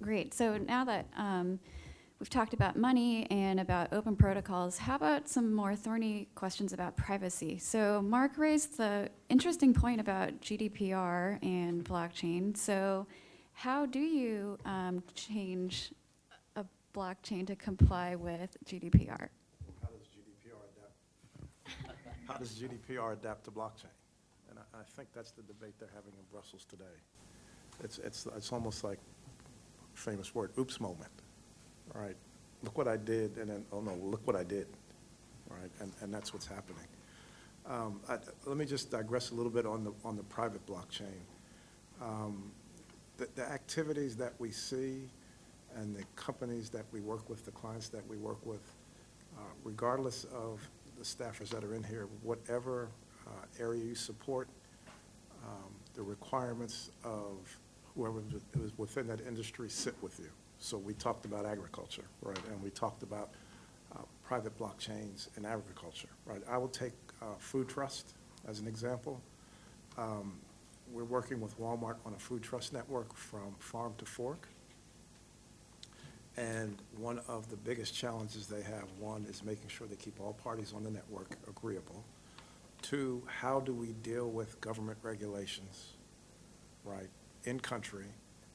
Great. So now that we've talked about money and about open protocols, how about some more thorny questions about privacy? So Mark raised the interesting point about GDPR and blockchain. So how do you change a blockchain to comply with GDPR? How does GDPR adapt? How does GDPR adapt to blockchain? And I think that's the debate they're having in Brussels today. It's almost like famous word, oops moment. All right, look what I did, and then, oh no, look what I did, all right, and that's what's happening. Let me just digress a little bit on the private blockchain. The activities that we see and the companies that we work with, the clients that we work with, regardless of the staffers that are in here, whatever area you support, the requirements of whoever is within that industry sit with you. So we talked about agriculture, right, and we talked about private blockchains in agriculture, right. I will take Food Trust as an example. We're working with Walmart on a food trust network from farm to fork. And one of the biggest challenges they have, one, is making sure they keep all parties on the network agreeable. Two, how do we deal with government regulations, right, in country,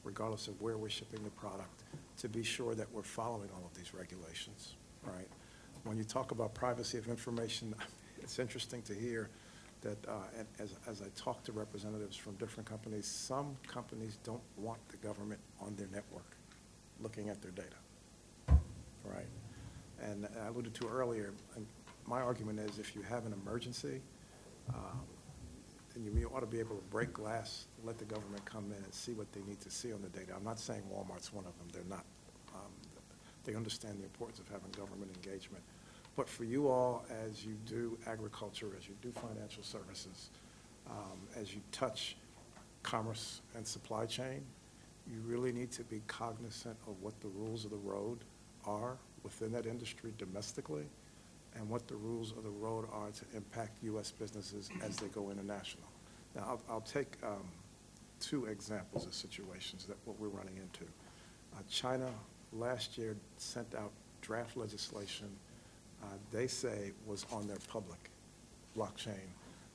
regardless of where we're shipping the product, to be sure that we're following all of these regulations, right? When you talk about privacy of information, it's interesting to hear that as I talk to representatives from different companies, some companies don't want the government on their network looking at their data, right? And I alluded to earlier, and my argument is if you have an emergency, then you ought to be able to break glass, let the government come in and see what they need to see on the data. I'm not saying Walmart's one of them. They're not. They understand the importance of having government engagement. But for you all, as you do agriculture, as you do financial services, as you touch commerce and supply chain, you really need to be cognizant of what the rules of the road are within that industry domestically, and what the rules of the road are to impact U.S. businesses as they go international. Now, I'll take two examples of situations that what we're running into. China last year sent out draft legislation they say was on their public blockchain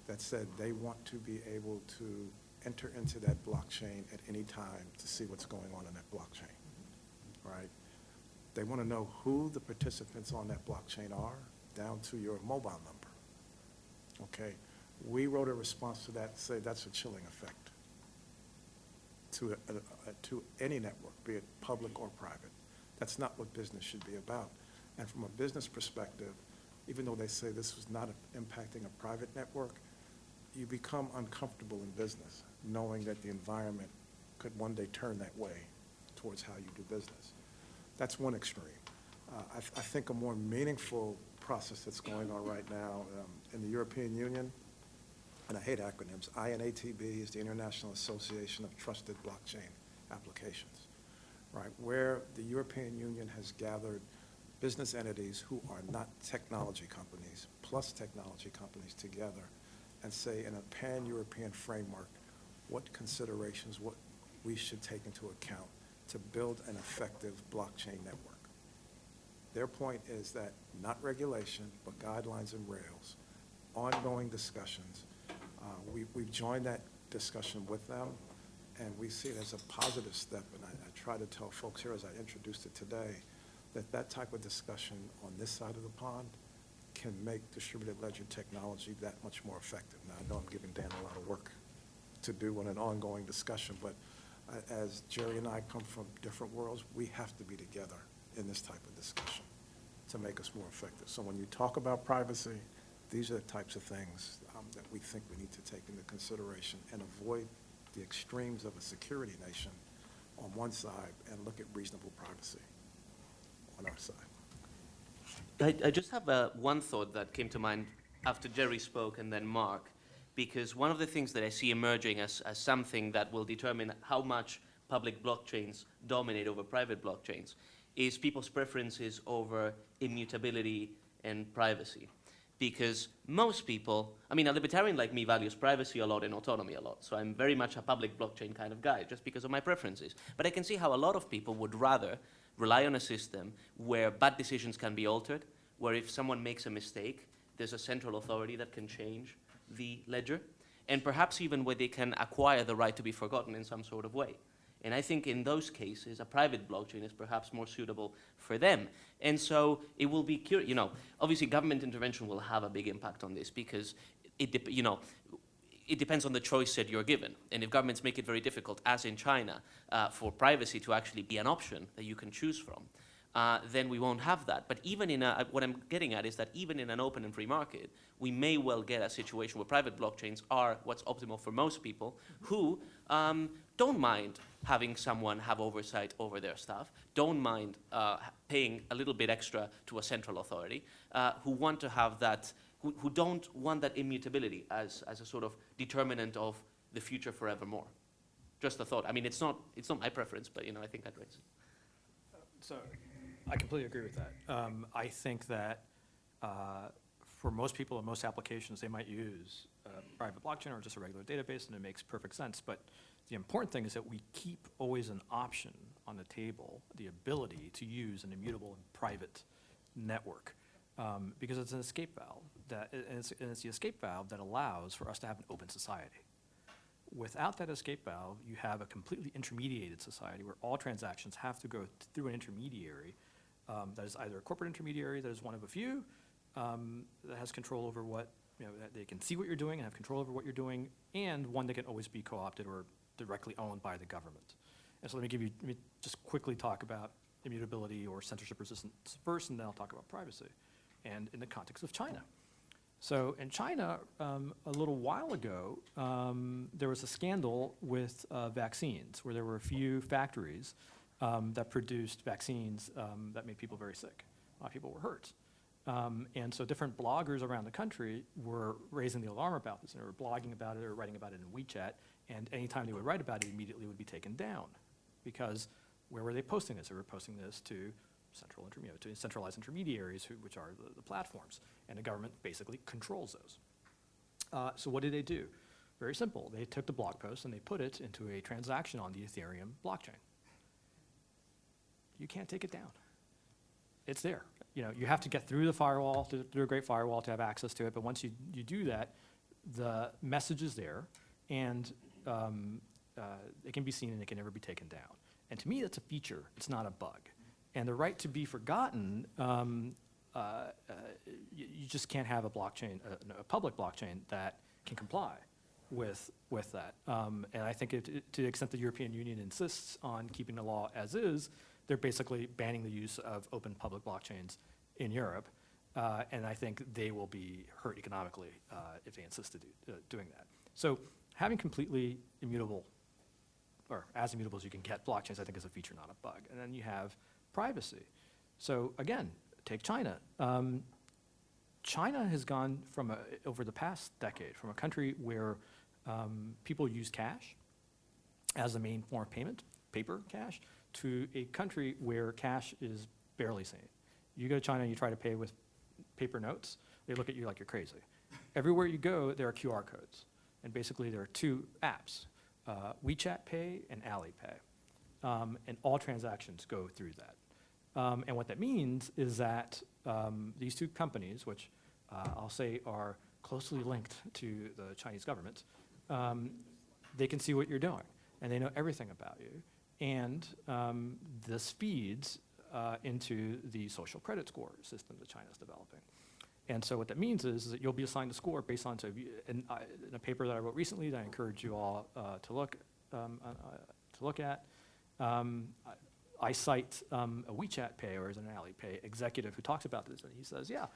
that said they want to be able to enter into that blockchain at any time to see what's going on in that blockchain, right? They want to know who the participants on that blockchain are, down to your mobile number, okay? We wrote a response to that and say that's a chilling effect to any network, be it public or private. That's not what business should be about. And from a business perspective, even though they say this was not impacting a private network, you become uncomfortable in business, knowing that the environment could one day turn that way towards how you do business. That's one extreme. I think a more meaningful process that's going on right now in the European Union, and I hate acronyms, INATB is the International Association of Trusted Blockchain Applications, right, where the European Union has gathered business entities who are not technology companies, plus technology companies together, and say in a pan-European framework, what considerations, what we should take into account to build an effective blockchain network. Their point is that not regulation, but guidelines and rails, ongoing discussions. We've joined that discussion with them, and we see it as a positive step, and I try to tell folks here as I introduced it today, that type of discussion on this side of the pond can make distributed ledger technology that much more effective. Now, I know I'm giving Dan a lot of work to do on an ongoing discussion, but as Jerry and I come from different worlds, we have to be together in this type of discussion to make us more effective. So when you talk about privacy, these are the types of things that we think we need to take into consideration and avoid the extremes of a security nation on one side and look at reasonable privacy on our side. I just have one thought that came to mind after Jerry spoke and then Mark, because one of the things that I see emerging as something that will determine how much public blockchains dominate over private blockchains is people's preferences over immutability and privacy. Because most people, I mean, a libertarian like me values privacy a lot and autonomy a lot, so I'm very much a public blockchain kind of guy, just because of my preferences. But I can see how a lot of people would rather rely on a system where bad decisions can be altered, where if someone makes a mistake, there's a central authority that can change the ledger, and perhaps even where they can acquire the right to be forgotten in some sort of way. And I think in those cases, a private blockchain is perhaps more suitable for them. And so it will be, obviously government intervention will have a big impact on this because it depends on the choice that you're given. And if governments make it very difficult, as in China, for privacy to actually be an option that you can choose from, then we won't have that. But even in what I'm getting at is that even in an open and free market, we may well get a situation where private blockchains are what's optimal for most people who don't mind having someone have oversight over their stuff, don't mind paying a little bit extra to a central authority, who want to have that, who don't want that immutability as a sort of determinant of the future forevermore. Just a thought. I mean, it's not my preference, but I think I'd raise it. So I completely agree with that. I think that for most people in most applications, they might use a private blockchain or just a regular database, and it makes perfect sense. But the important thing is that we keep always an option on the table, the ability to use an immutable and private network, because it's an escape valve, and it's the escape valve that allows for us to have an open society. Without that escape valve, you have a completely intermediated society where all transactions have to go through an intermediary that is either a corporate intermediary that is one of a few that has control over what, that they can see what you're doing and have control over what you're doing, and one that can always be co-opted or directly owned by the government. And so let me just quickly talk about immutability or censorship resistance first, and then I'll talk about privacy, and in the context of China. So in China, a little while ago, there was a scandal with vaccines, where there were a few factories that produced vaccines that made people very sick. A lot of people were hurt. And so different bloggers around the country were raising the alarm about this, and they were blogging about it or writing about it in WeChat, and anytime they would write about it, immediately would be taken down. Because where were they posting this? They were posting this to to centralized intermediaries, which are the platforms, and the government basically controls those. So what did they do? Very simple. They took the blog post and they put it into a transaction on the Ethereum blockchain. You can't take it down. It's there. You have to get through the firewall, through a great firewall to have access to it, but once you do that, the message is there, and it can be seen and it can never be taken down. And to me, that's a feature. It's not a bug. And the right to be forgotten, you just can't have a blockchain, a public blockchain that can comply with that. And I think to the extent the European Union insists on keeping the law as is, they're basically banning the use of open public blockchains in Europe. And I think they will be hurt economically if they insist to doing that. So having completely immutable, or as immutable as you can get blockchains, I think is a feature, not a bug. And then you have privacy. So again, take China. China has gone from, over the past decade, from a country where people use cash as the main form of payment, paper cash, to a country where cash is barely seen. You go to China and you try to pay with paper notes, they look at you like you're crazy. Everywhere you go, there are QR codes. And basically there are two apps, WeChat Pay and Alipay. And all transactions go through that. And what that means is that these two companies, which I'll say are closely linked to the Chinese government, they can see what you're doing, and they know everything about you. And this feeds into the social credit score system that China's developing. And so what that means is that you'll be assigned a score based on, in a paper that I wrote recently that I encourage you all to look at, I cite a WeChat Pay, or as an Alipay executive who talks about this, and he says, yeah,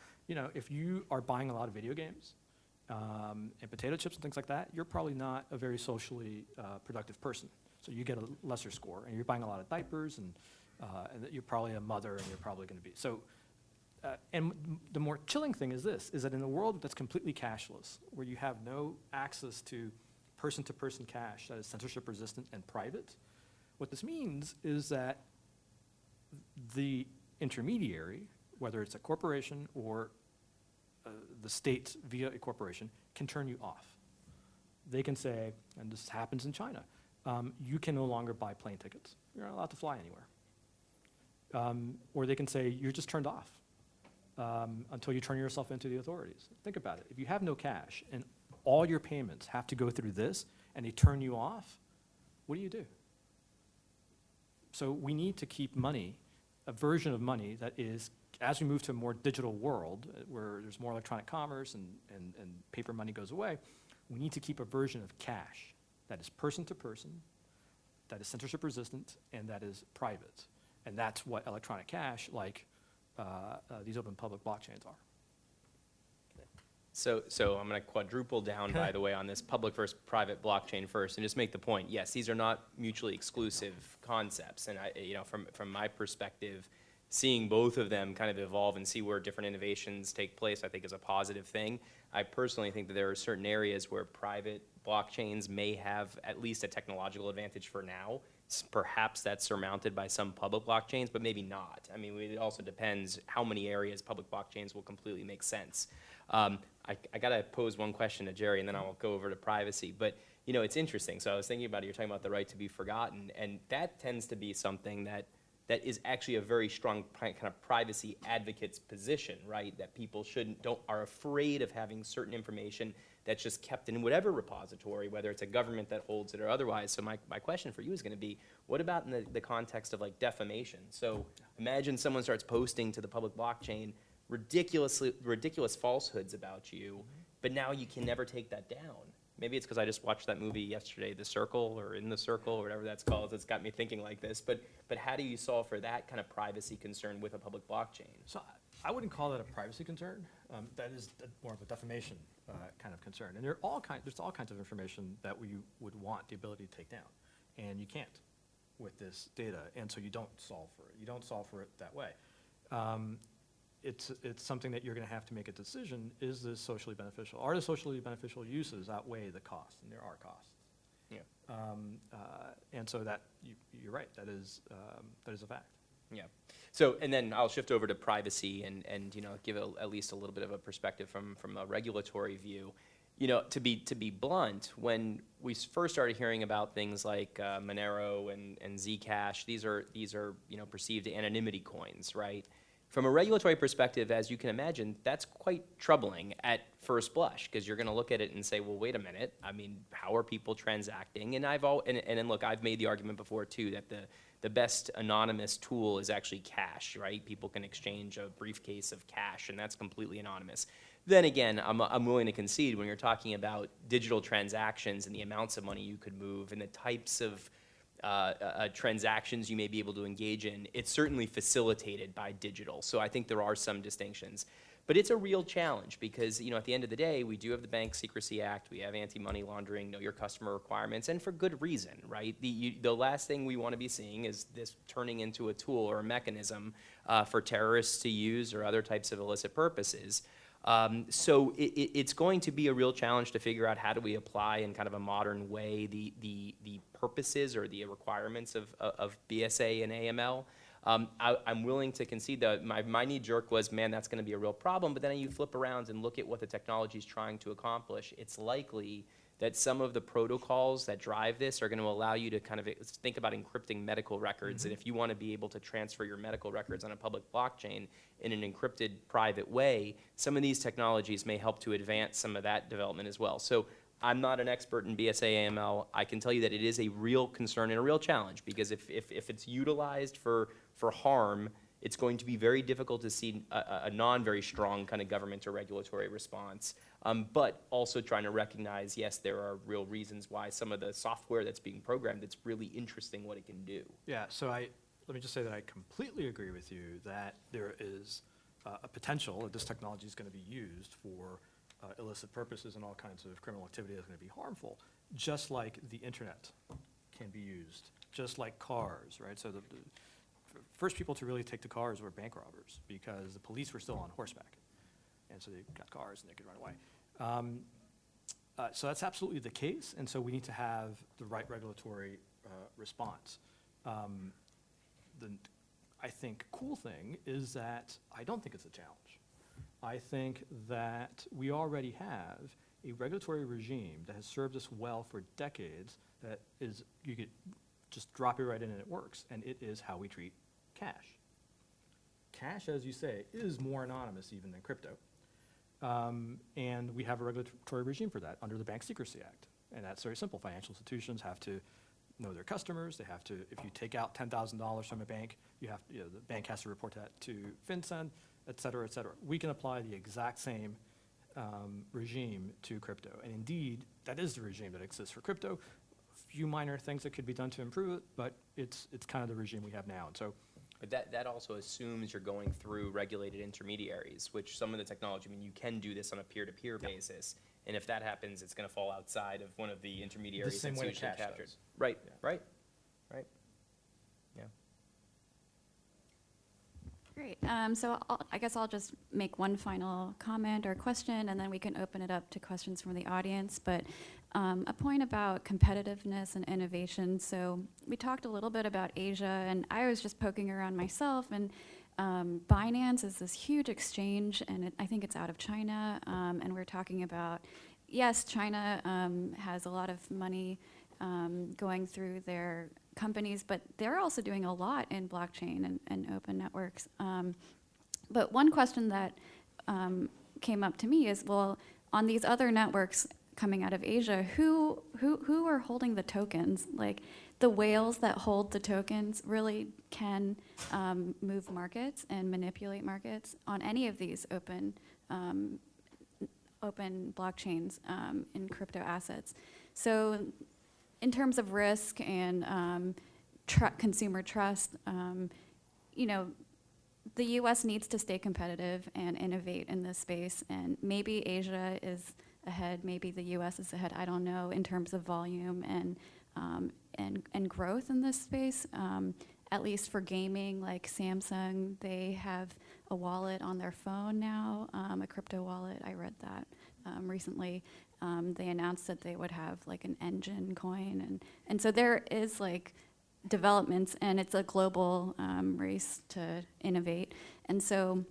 if you are buying a lot of video games and potato chips and things like that, you're probably not a very socially productive person. So you get a lesser score, and you're buying a lot of diapers, and you're probably a mother, and you're probably going to be. So And the more chilling thing is this, is that in a world that's completely cashless, where you have no access to person-to-person cash that is censorship resistant and private, what this means is that the intermediary, whether it's a corporation or the state via a corporation, can turn you off. They can say, and this happens in China, you can no longer buy plane tickets. You're not allowed to fly anywhere. Or they can say, you're just turned off until you turn yourself into the authorities. Think about it. If you have no cash and all your payments have to go through this and they turn you off, what do? So we need to keep money, a version of money that is, as we move to a more digital world where there's more electronic commerce and paper money goes away, we need to keep a version of cash that is person to person, that is censorship resistant, and that is private. And that's what electronic cash, like these open public blockchains, are. So I'm going to quadruple down, by the way, on this public versus private blockchain first, and just make the point. Yes, these are not mutually exclusive concepts, and from my perspective, seeing both of them kind of evolve and see where different innovations take place, I think is a positive thing. I personally think that there are certain areas where private blockchains may have at least a technological advantage for now. Perhaps that's surmounted by some public blockchains, but maybe not. I mean, it also depends how many areas public blockchains will completely make sense. I got to pose one question to Jerry, and then I'll go over to privacy. But, it's interesting. So I was thinking about it. You're talking about the right to be forgotten, and that tends to be something that is actually a very strong kind of privacy advocate's position, right? That people are afraid of having certain information that's just kept in whatever repository, whether it's a government that holds it or otherwise. So my question for you is going to be, what about in the context of like defamation? So imagine someone starts posting to the public blockchain ridiculous falsehoods about you, but now you can never take that down. Maybe it's because I just watched that movie yesterday, The Circle, or In the Circle, or whatever that's called. It's got me thinking like this. But how do you solve for that kind of privacy concern with a public blockchain? So I wouldn't call that a privacy concern. That is more of a defamation kind of concern. And there's all kinds of information that we would want the ability to take down, and you can't with this data. And so you don't solve for it. You don't solve for it that way. It's something that you're going to have to make a decision. Is this socially beneficial? Are the socially beneficial uses outweigh the costs? And there are costs. Yeah. And so that you're right. That is a fact. Yeah. So, and then I'll shift over to privacy and give at least a little bit of a perspective from a regulatory view. To be blunt, when we first started hearing about things like Monero and Zcash, these are perceived anonymity coins, right? From a regulatory perspective, as you can imagine, that's quite troubling at first blush, because you're going to look at it and say, well, wait a minute. I mean, how are people transacting? And look, I've made the argument before too that the best anonymous tool is actually cash, right? People can exchange a briefcase of cash, and that's completely anonymous. Then again, I'm willing to concede when you're talking about digital transactions and the amounts of money you could move and the types of transactions you may be able to engage in, it's certainly facilitated by digital. So I think there are some distinctions. But it's a real challenge because, at the end of the day, we do have the Bank Secrecy Act, we have anti-money laundering, know your customer requirements, and for good reason, right? The last thing we want to be seeing is this turning into a tool or a mechanism for terrorists to use or other types of illicit purposes. So it's going to be a real challenge to figure out how do we apply in kind of a modern way the purposes or the requirements of BSA and AML. I'm willing to concede that my knee jerk was, man, that's going to be a real problem. But then you flip around and look at what the technology is trying to accomplish. It's likely that some of the protocols that drive this are going to allow you to kind of think about encrypting medical records. And if you want to be able to transfer your medical records on a public blockchain in an encrypted private way, some of these technologies may help to advance some of that development as well. So I'm not an expert in BSA AML. I can tell you that it is a real concern and a real challenge because if it's utilized for harm, it's going to be very difficult to see a non-very strong kind of government or regulatory response. But also trying to recognize, yes, there are real reasons why some of the software that's being programmed, it's really interesting what it can do. Yeah, so let me just say that I completely agree with you that there is a potential that this technology is going to be used for illicit purposes and all kinds of criminal activity that's going to be harmful, just like the internet can be used, just like cars, right? So first people to really take to cars were bank robbers because the police were still on horseback. And so they got cars and they could run away. So that's absolutely the case, and so we need to have the right regulatory response. I think cool thing is that I don't think it's a challenge. I think that we already have a regulatory regime that has served us well for decades that is, you could just drop it right in and it works, and it is how we treat cash. Cash, as you say, is more anonymous even than crypto. And we have a regulatory regime for that under the Bank Secrecy Act. And that's very simple. Financial institutions have to know their customers. They have to, if you take out $10,000 from a bank, the bank has to report that to FinCEN, et cetera, et cetera. We can apply the exact same regime to crypto. And indeed, that is the regime that exists for crypto. A few minor things that could be done to improve it, but it's kind of the regime we have now. And so, But that also assumes you're going through regulated intermediaries, which some of the technology, I mean, you can do this on a peer-to-peer basis. And if that happens, it's going to fall outside of one of the intermediaries same that's way that usually cash captured. does. Right, Yeah. right. Yeah. Great. So I guess I'll just make one final comment or question, and then we can open it up to questions from the audience. But a point about competitiveness and innovation. So we talked a little bit about Asia, and I was just poking around myself, and Binance is this huge exchange, and I think it's out of China. And we're talking about, yes, China has a lot of money going through their companies, but they're also doing a lot in blockchain and open networks. But one question that came up to me is, well, on these other networks coming out of Asia, who are holding the tokens? Like, the whales that hold the tokens really can move markets and manipulate markets on any of these open blockchains in crypto assets. So in terms of risk and consumer trust, the US needs to stay competitive and innovate in this space, and maybe Asia is ahead, maybe the US is ahead, I don't know, in terms of volume and growth in this space. At least for gaming, like Samsung, they have a wallet on their phone now, a crypto wallet. I read that recently. They announced that they would have like an engine coin, and so there is like developments, and it's a global race to innovate. And so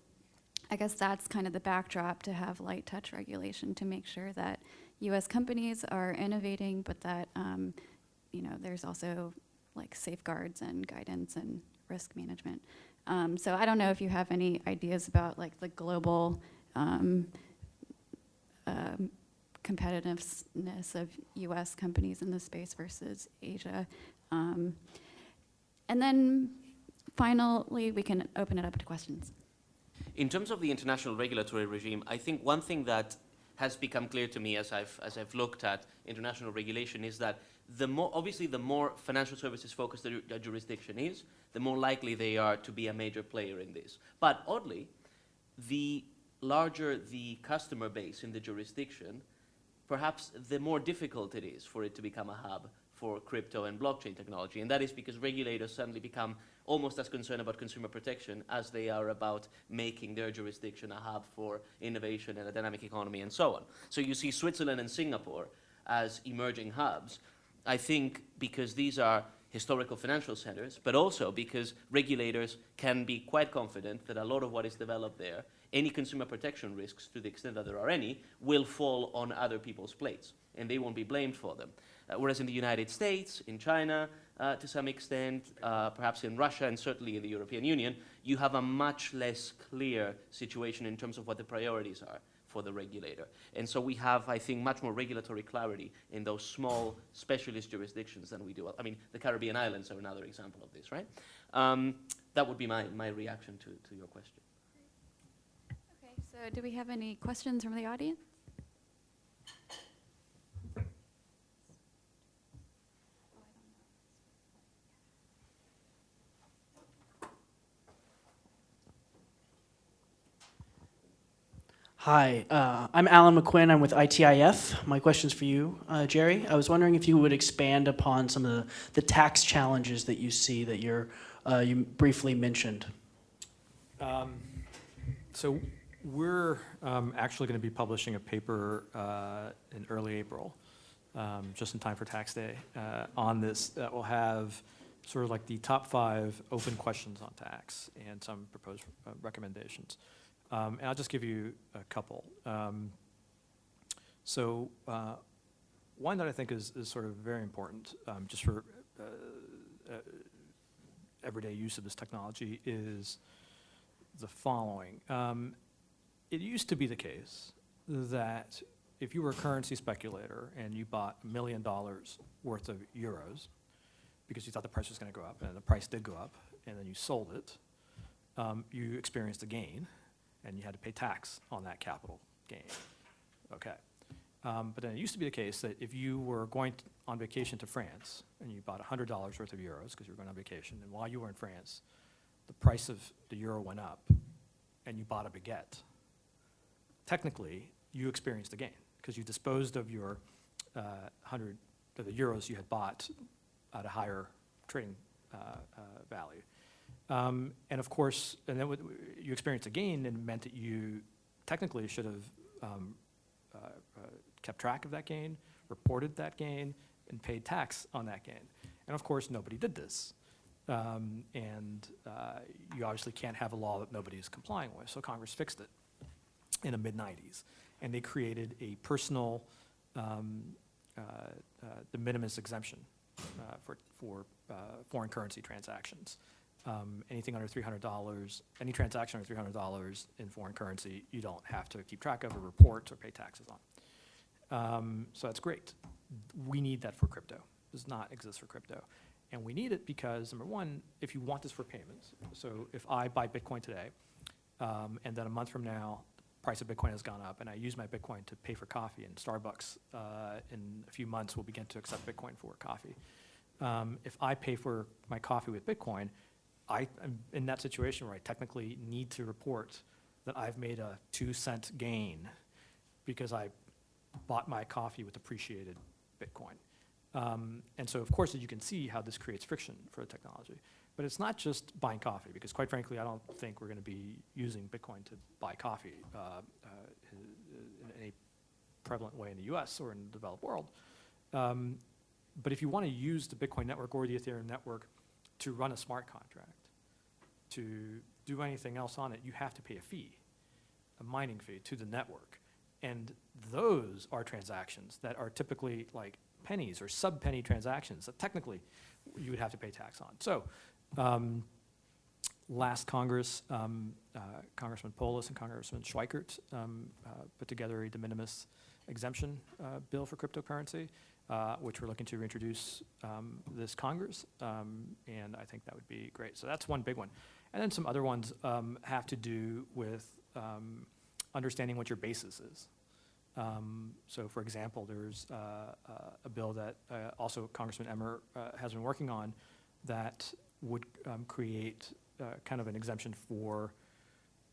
I guess that's kind of the backdrop to have light touch regulation to make sure that US companies are innovating, but that there's also like safeguards and guidance and risk management. So I don't know if you have any ideas about like the global competitiveness of US companies in this space versus Asia. And then finally, we can open it up to questions. In terms of the international regulatory regime, I think one thing that has become clear to me as I've looked at international regulation is that the more financial services focused a jurisdiction is, the more likely they are to be a major player in this. But oddly, the larger the customer base in the jurisdiction, perhaps the more difficult it is for it to become a hub for crypto and blockchain technology. And that is because regulators suddenly become almost as concerned about consumer protection as they are about making their jurisdiction a hub for innovation and a dynamic economy and so on. So you see Switzerland and Singapore as emerging hubs, I think because these are historical financial centers, but also because regulators can be quite confident that a lot of what is developed there, any consumer protection risks, to the extent that there are any, will fall on other people's plates, and they won't be blamed for them. Whereas in the United States, in China, to some extent, perhaps in Russia, and certainly in the European Union, you have a much less clear situation in terms of what the priorities are for the regulator. And so we have, I think, much more regulatory clarity in those small specialist jurisdictions than we do. I mean, the Caribbean islands are another example of this, right? That would be my reaction to your question. Okay, so do we have any questions from the audience? Hi, I'm Alan McQuinn. I'm with ITIF. My question's for you, Jerry. I was wondering if you would expand upon some of the tax challenges that you see that you briefly mentioned. So we're actually going to be publishing a paper in early April, just in time for tax day, on this that will have sort of like the top 5 open questions on tax and some proposed recommendations. And I'll just give you a couple. One that I think is sort of very important, just for everyday use of this technology, is the following. It used to be the case that if you were a currency speculator and you bought $1 million worth of euros because you thought the price was going to go up, and the price did go up, and then you sold it, you experienced a gain, and you had to pay tax on that capital gain. Okay. But then it used to be the case that if you were going on vacation to France and you bought $100 worth of euros because you were going on vacation, and while you were in France, the price of the euro went up and you bought a baguette, technically you experienced a gain because you disposed of your 100 of the euros you had bought at a higher trading value. And of course, and then you experienced a gain, and it meant that you technically should have kept track of that gain, reported that gain, and paid tax on that gain. And of course, nobody did this. You obviously can't have a law that nobody is complying with, so Congress fixed it in the mid-90s. And they created a personal de minimis exemption for foreign currency transactions. Anything under $300, any transaction under $300 in foreign currency, you don't have to keep track of or report or pay taxes on. So that's great. We need that for crypto. It does not exist for crypto. And we need it because, number one, if you want this for payments, so if I buy Bitcoin today, and then a month from now, the price of Bitcoin has gone up, and I use my Bitcoin to pay for coffee, and Starbucks in a few months will begin to accept Bitcoin for coffee. If I pay for my coffee with Bitcoin, I'm in that situation where I technically need to report that I've made a 2-cent gain because I bought my coffee with appreciated Bitcoin. And so, of course, you can see how this creates friction for the technology. But it's not just buying coffee, because quite frankly, I don't think we're going to be using Bitcoin to buy coffee in any prevalent way in the US or in the developed world. But if you want to use the Bitcoin network or the Ethereum network to run a smart contract, to do anything else on it, you have to pay a fee, a mining fee to the network. And those are transactions that are typically like pennies or sub-penny transactions that technically you would have to pay tax on. So last Congress, Congressman Polis and Congressman Schweikert put together a de minimis exemption bill for cryptocurrency, which we're looking to reintroduce this Congress, and I think that would be great. So that's one big one. And then some other ones have to do with understanding what your basis is. So for example, there's a bill that also Congressman Emmer has been working on that would create kind of an exemption for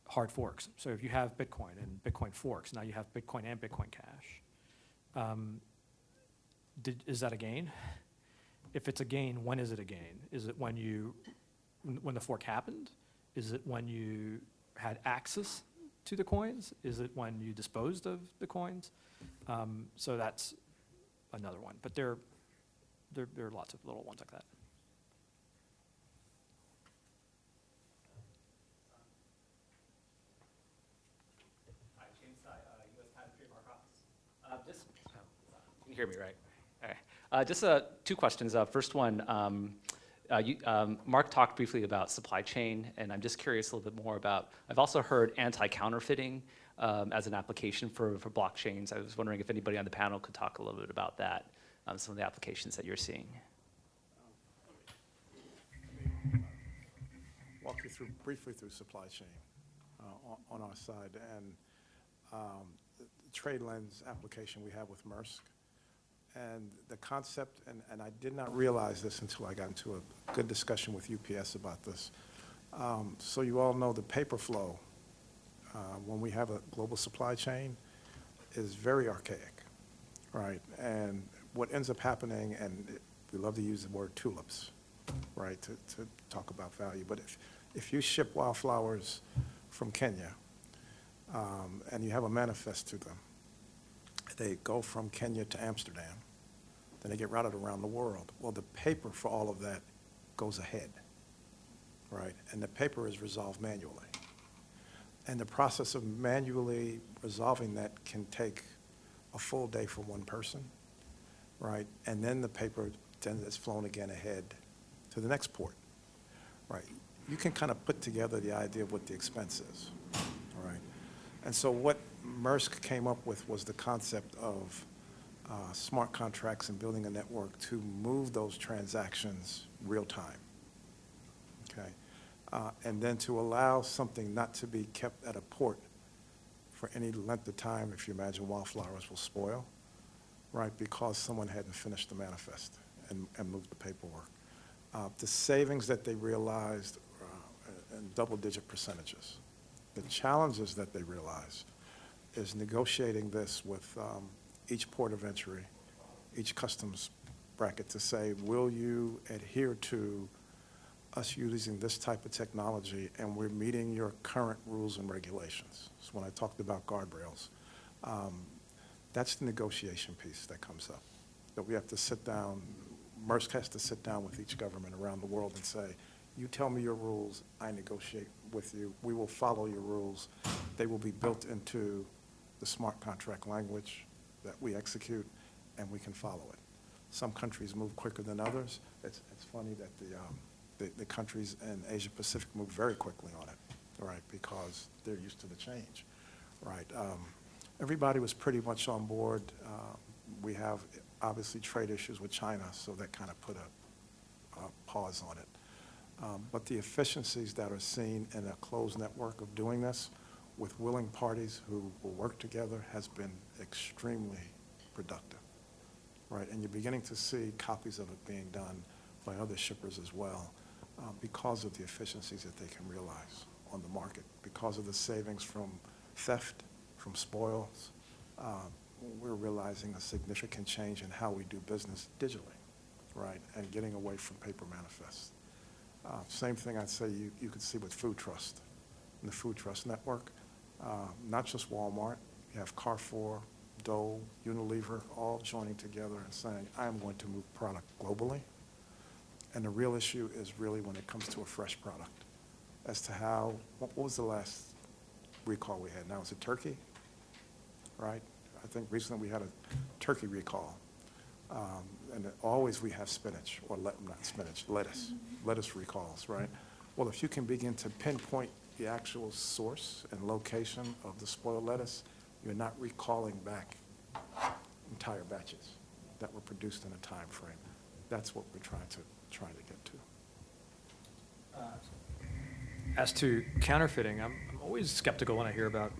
hard forks. So if you have Bitcoin and Bitcoin forks, now you have Bitcoin and Bitcoin Cash. Is that a gain? If it's a gain, when is it a gain? Is it when the fork happened? Is it when you had access to the coins? Is it when you disposed of the coins? So that's another one. But there are lots of little ones like that. Hi, James Tsai, U.S. Patent Trademark Office. You can hear me, right? All right. Just 2 questions. First one, Mark talked briefly about supply chain, and I'm just curious a little bit more about, I've also heard anti-counterfeiting as an application for blockchains. I was wondering if anybody on the panel could talk a little bit about that, some of the applications that you're seeing. Walk you briefly through supply chain on our side, and the trade lens application we have with Maersk. And the concept, and I did not realize this until I got into a good discussion with UPS about this. So you all know the paper flow when we have a global supply chain, is very archaic, right? And what ends up happening, and we love to use the word tulips, right, to talk about value. But if you ship wildflowers from Kenya and you have a manifest to them, they go from Kenya to Amsterdam, then they get routed around the world. Well, the paper for all of that goes ahead, right? And the paper is resolved manually. And the process of manually resolving that can take a full day for one person, right? And then the paper then is flown again ahead to the next port, right? You can kind of put together the idea of what the expense is, right? And so what Maersk came up with was the concept of smart contracts and building a network to move those transactions real time, okay? And then to allow something not to be kept at a port for any length of time. If you imagine wildflowers will spoil, right, because someone hadn't finished the manifest and moved the paperwork. The savings that they realized in double-digit percentages. The challenges that they realized is negotiating this with each port of entry, each customs bracket to say, will you adhere to us using this type of technology and we're meeting your current rules and regulations? So when I talked about guardrails, that's the negotiation piece that comes up, that we have to sit down, Maersk has to sit down with each government around the world and say, you tell me your rules, I negotiate with you, we will follow your rules. They will be built into the smart contract language that we execute, and we can follow it. Some countries move quicker than others. It's funny that the countries in Asia Pacific move very quickly on it, right, because they're used to the change, right? Everybody was pretty much on board. We have obviously trade issues with China, so that kind of put a pause on it. But the efficiencies that are seen in a closed network of doing this with willing parties who will work together has been extremely productive, right? And you're beginning to see copies of it being done by other shippers as well because of the efficiencies that they can realize on the market, because of the savings from theft, from spoils. We're realizing a significant change in how we do business digitally, right, and getting away from paper manifests. Same thing I'd say you could see with Food Trust and the Food Trust Network. Not just Walmart, you have Carrefour, Dole, Unilever, all joining together and saying, I am going to move product globally. And the real issue is really when it comes to a fresh product as to how, what was the last recall we had? Now, is it turkey, right? I think recently we had a turkey recall. And always we have spinach, or not spinach, lettuce recalls, right? Well, if you can begin to pinpoint the actual source and location of the spoiled lettuce, you're not recalling back entire batches that were produced in a time frame. That's what we're trying to get to. As to counterfeiting, I'm always skeptical when I hear about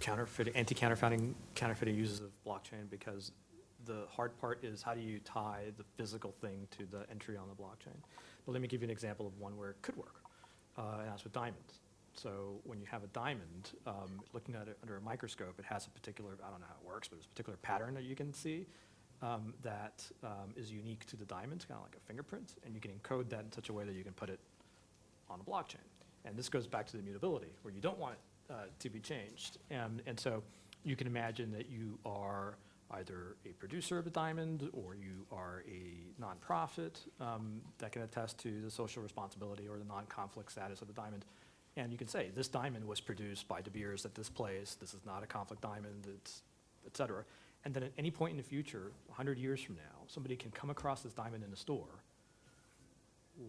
anti-counterfeiting uses of blockchain, because the hard part is how do you tie the physical thing to the entry on the blockchain. But let me give you an example of one where it could work, and that's with diamonds. So when you have a diamond, looking at it under a microscope, it has a particular, I don't know how it works, but it's a particular pattern that you can see that is unique to the diamond, kind of like a fingerprint, and you can encode that in such a way that you can put it on a blockchain. And this goes back to the immutability, where you don't want it to be changed. And so you can imagine that you are either a producer of a diamond or you are a nonprofit that can attest to the social responsibility or the non-conflict status of the diamond. And you can say, this diamond was produced by De Beers at this place, this is not a conflict diamond, it's, et cetera. And then at any point in the future, 100 years from now, somebody can come across this diamond in a store,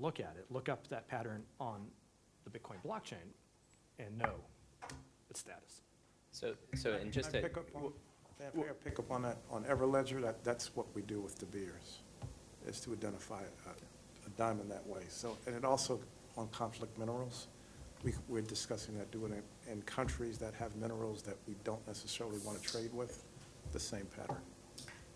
look at it, look up that pattern on the Bitcoin blockchain, and know its status. So and just Can I to, pick up on that, on Everledger, that's what we do with De Beers, is to identify a diamond that way. So, and it also, on conflict minerals, we're discussing that, doing it in countries that have minerals that we don't necessarily want to trade with, the same pattern.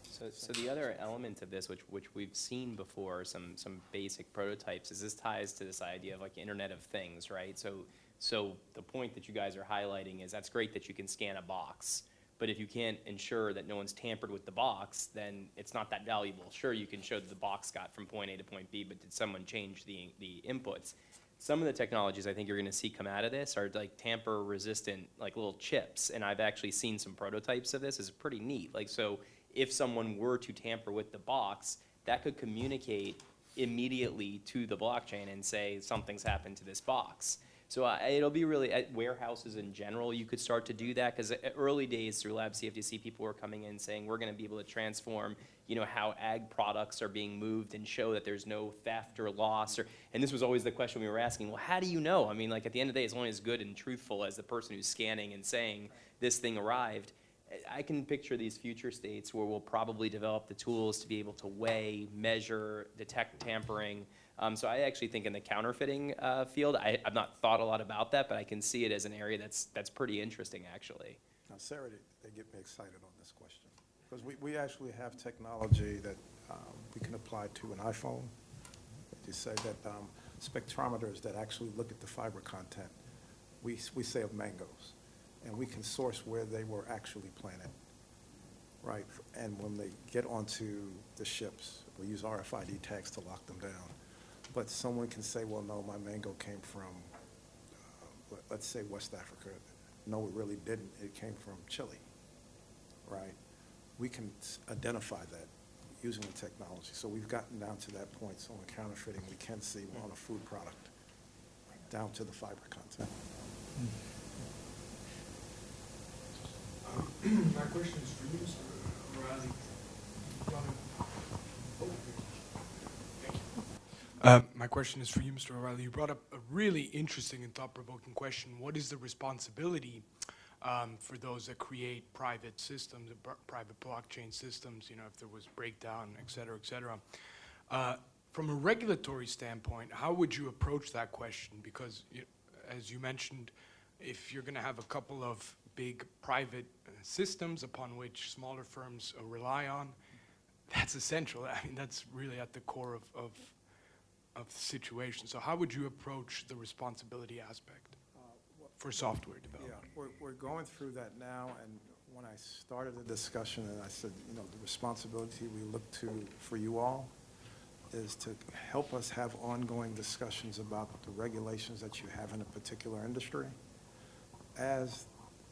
So the other element of this, which we've seen before, some basic prototypes, is this ties to this idea of like Internet of Things, right? So So the point that you guys are highlighting is that's great that you can scan a box, but if you can't ensure that no one's tampered with the box, then it's not that valuable. Sure, you can show that the box got from point A to point B, but did someone change the inputs? Some of the technologies I think you're gonna see come out of this are like tamper-resistant, like little chips, and I've actually seen some prototypes of this. It's pretty neat. Like, so if someone were to tamper with the box, that could communicate immediately to the blockchain and say something's happened to this box. So it'll be really, at warehouses in general, you could start to do that, because early days through Lab CFTC, people were coming in saying, we're gonna be able to transform, you know, how ag products are being moved and show that there's no theft or loss, and this was always the question we were asking, well, how do you know? I mean, like, at the end of the day, it's only as good and truthful as the person who's scanning and saying, this thing arrived. I can picture these future states where we'll probably develop the tools to be able to weigh, measure, detect tampering. So I actually think in the counterfeiting field, I've not thought a lot about that, but I can see it as an area that's pretty interesting, actually. Now, Sarah, they get me excited on this question, because we actually have technology that we can apply to an iPhone. You say that spectrometers that actually look at the fiber content, we say of mangoes, and we can source where they were actually planted, right? And when they get onto the ships, we use RFID tags to lock them down. But someone can say, well, no, my mango came from, let's say, West Africa. No, it really didn't. It came from Chile, right? We can identify that using the technology. So we've gotten down to that point. So in counterfeiting, we can see on a food product down to the fiber content. My question is for you, Mr. O'Reilly. My question is for you, Mr. O'Reilly. You brought up a really interesting and thought-provoking question. What is the responsibility for those that create private systems, private blockchain systems, you know, if there was breakdown, et cetera, et cetera? From a regulatory standpoint, how would you approach that question? Because, as you mentioned, if you're going to have a couple of big private systems upon which smaller firms rely on, that's essential. I mean, that's really at the core of the situation. So how would you approach the responsibility aspect for software development? Yeah, we're going through that now, and when I started the discussion, and I said, you know, the responsibility we look to for you all is to help us have ongoing discussions about the regulations that you have in a particular industry. As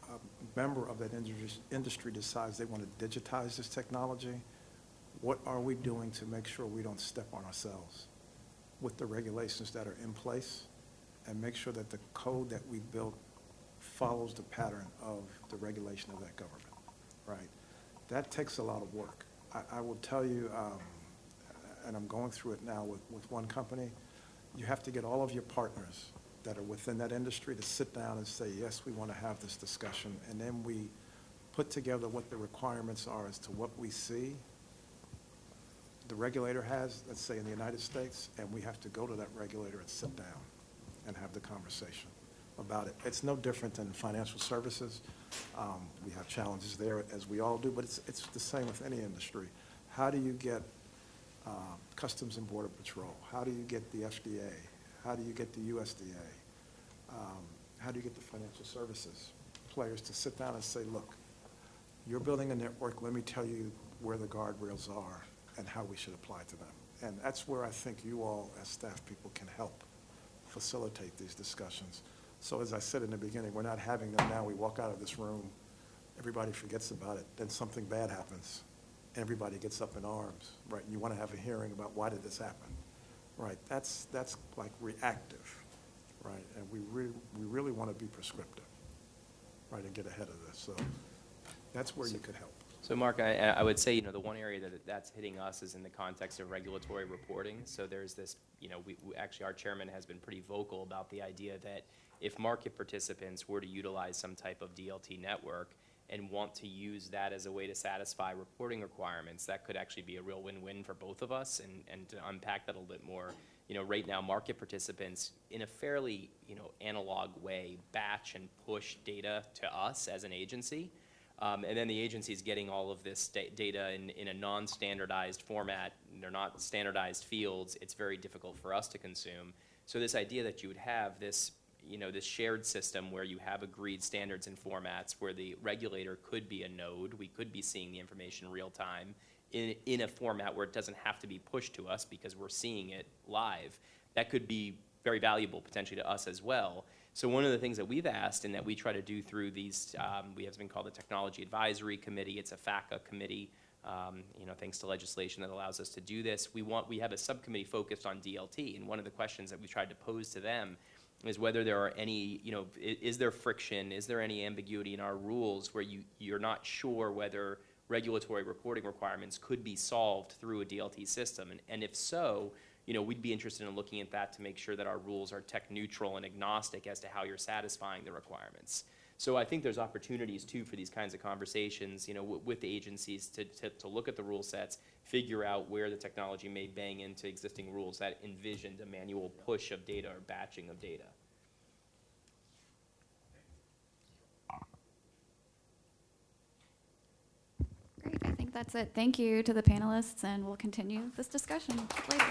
a member of that industry decides they want to digitize this technology, what are we doing to make sure we don't step on ourselves with the regulations that are in place, and make sure that the code that we built follows the pattern of the regulation of that government, right? That takes a lot of work. I will tell you, and I'm going through it now with one company, you have to get all of your partners that are within that industry to sit down and say, yes, we want to have this discussion, and then we put together what the requirements are as to what we see the regulator has, let's say in the United States, and we have to go to that regulator and sit down and have the conversation about it. It's no different than financial services. We have challenges there, as we all do, but it's the same with any industry. How do you get Customs and Border Patrol? How do you get the FDA? How do you get the USDA? How do you get the financial services players to sit down and say, look, you're building a network, let me tell you where the guardrails are and how we should apply to them. And that's where I think you all as staff people can help facilitate these discussions. So as I said in the beginning, we're not having them now. We walk out of this room, everybody forgets about it, then something bad happens, everybody gets up in arms, right? And you want to have a hearing about why did this happen, right? That's like reactive, right? And we really want to be prescriptive, right, and get ahead of this. So that's where you could help. So Mark, I would say, you know, the one area that's hitting us is in the context of regulatory reporting. So there's this, you know, we actually, our chairman has been pretty vocal about the idea that if market participants were to utilize some type of DLT network and want to use that as a way to satisfy reporting requirements, that could actually be a real win-win for both of us. And to unpack that a little bit more, you know, right now market participants in a fairly, you know, analog way batch and push data to us as an agency. And then the agency is getting all of this data in a non-standardized format. They're not standardized fields. It's very difficult for us to consume. So this idea that you would have this, this shared system where you have agreed standards and formats where the regulator could be a node. We could be seeing the information real time in a format where it doesn't have to be pushed to us because we're seeing it live. That could be very valuable potentially to us as well. So one of the things that we've asked and that we try to do through these, we have something called the Technology Advisory Committee. It's a FACA committee, thanks to legislation that allows us to do this. We have a subcommittee focused on DLT, and one of the questions that we tried to pose to them is whether there are any, is there friction, is there any ambiguity in our rules where you're not sure whether regulatory reporting requirements could be solved through a DLT system, and if so, we'd be interested in looking at that to make sure that our rules are tech neutral and agnostic as to how you're satisfying the requirements. So I think there's opportunities too for these kinds of conversations, with the agencies to look at the rule sets, figure out where the technology may bang into existing rules that envisioned a manual push of data or batching of data. Great, I think that's it. Thank you to the panelists, and we'll continue this discussion later.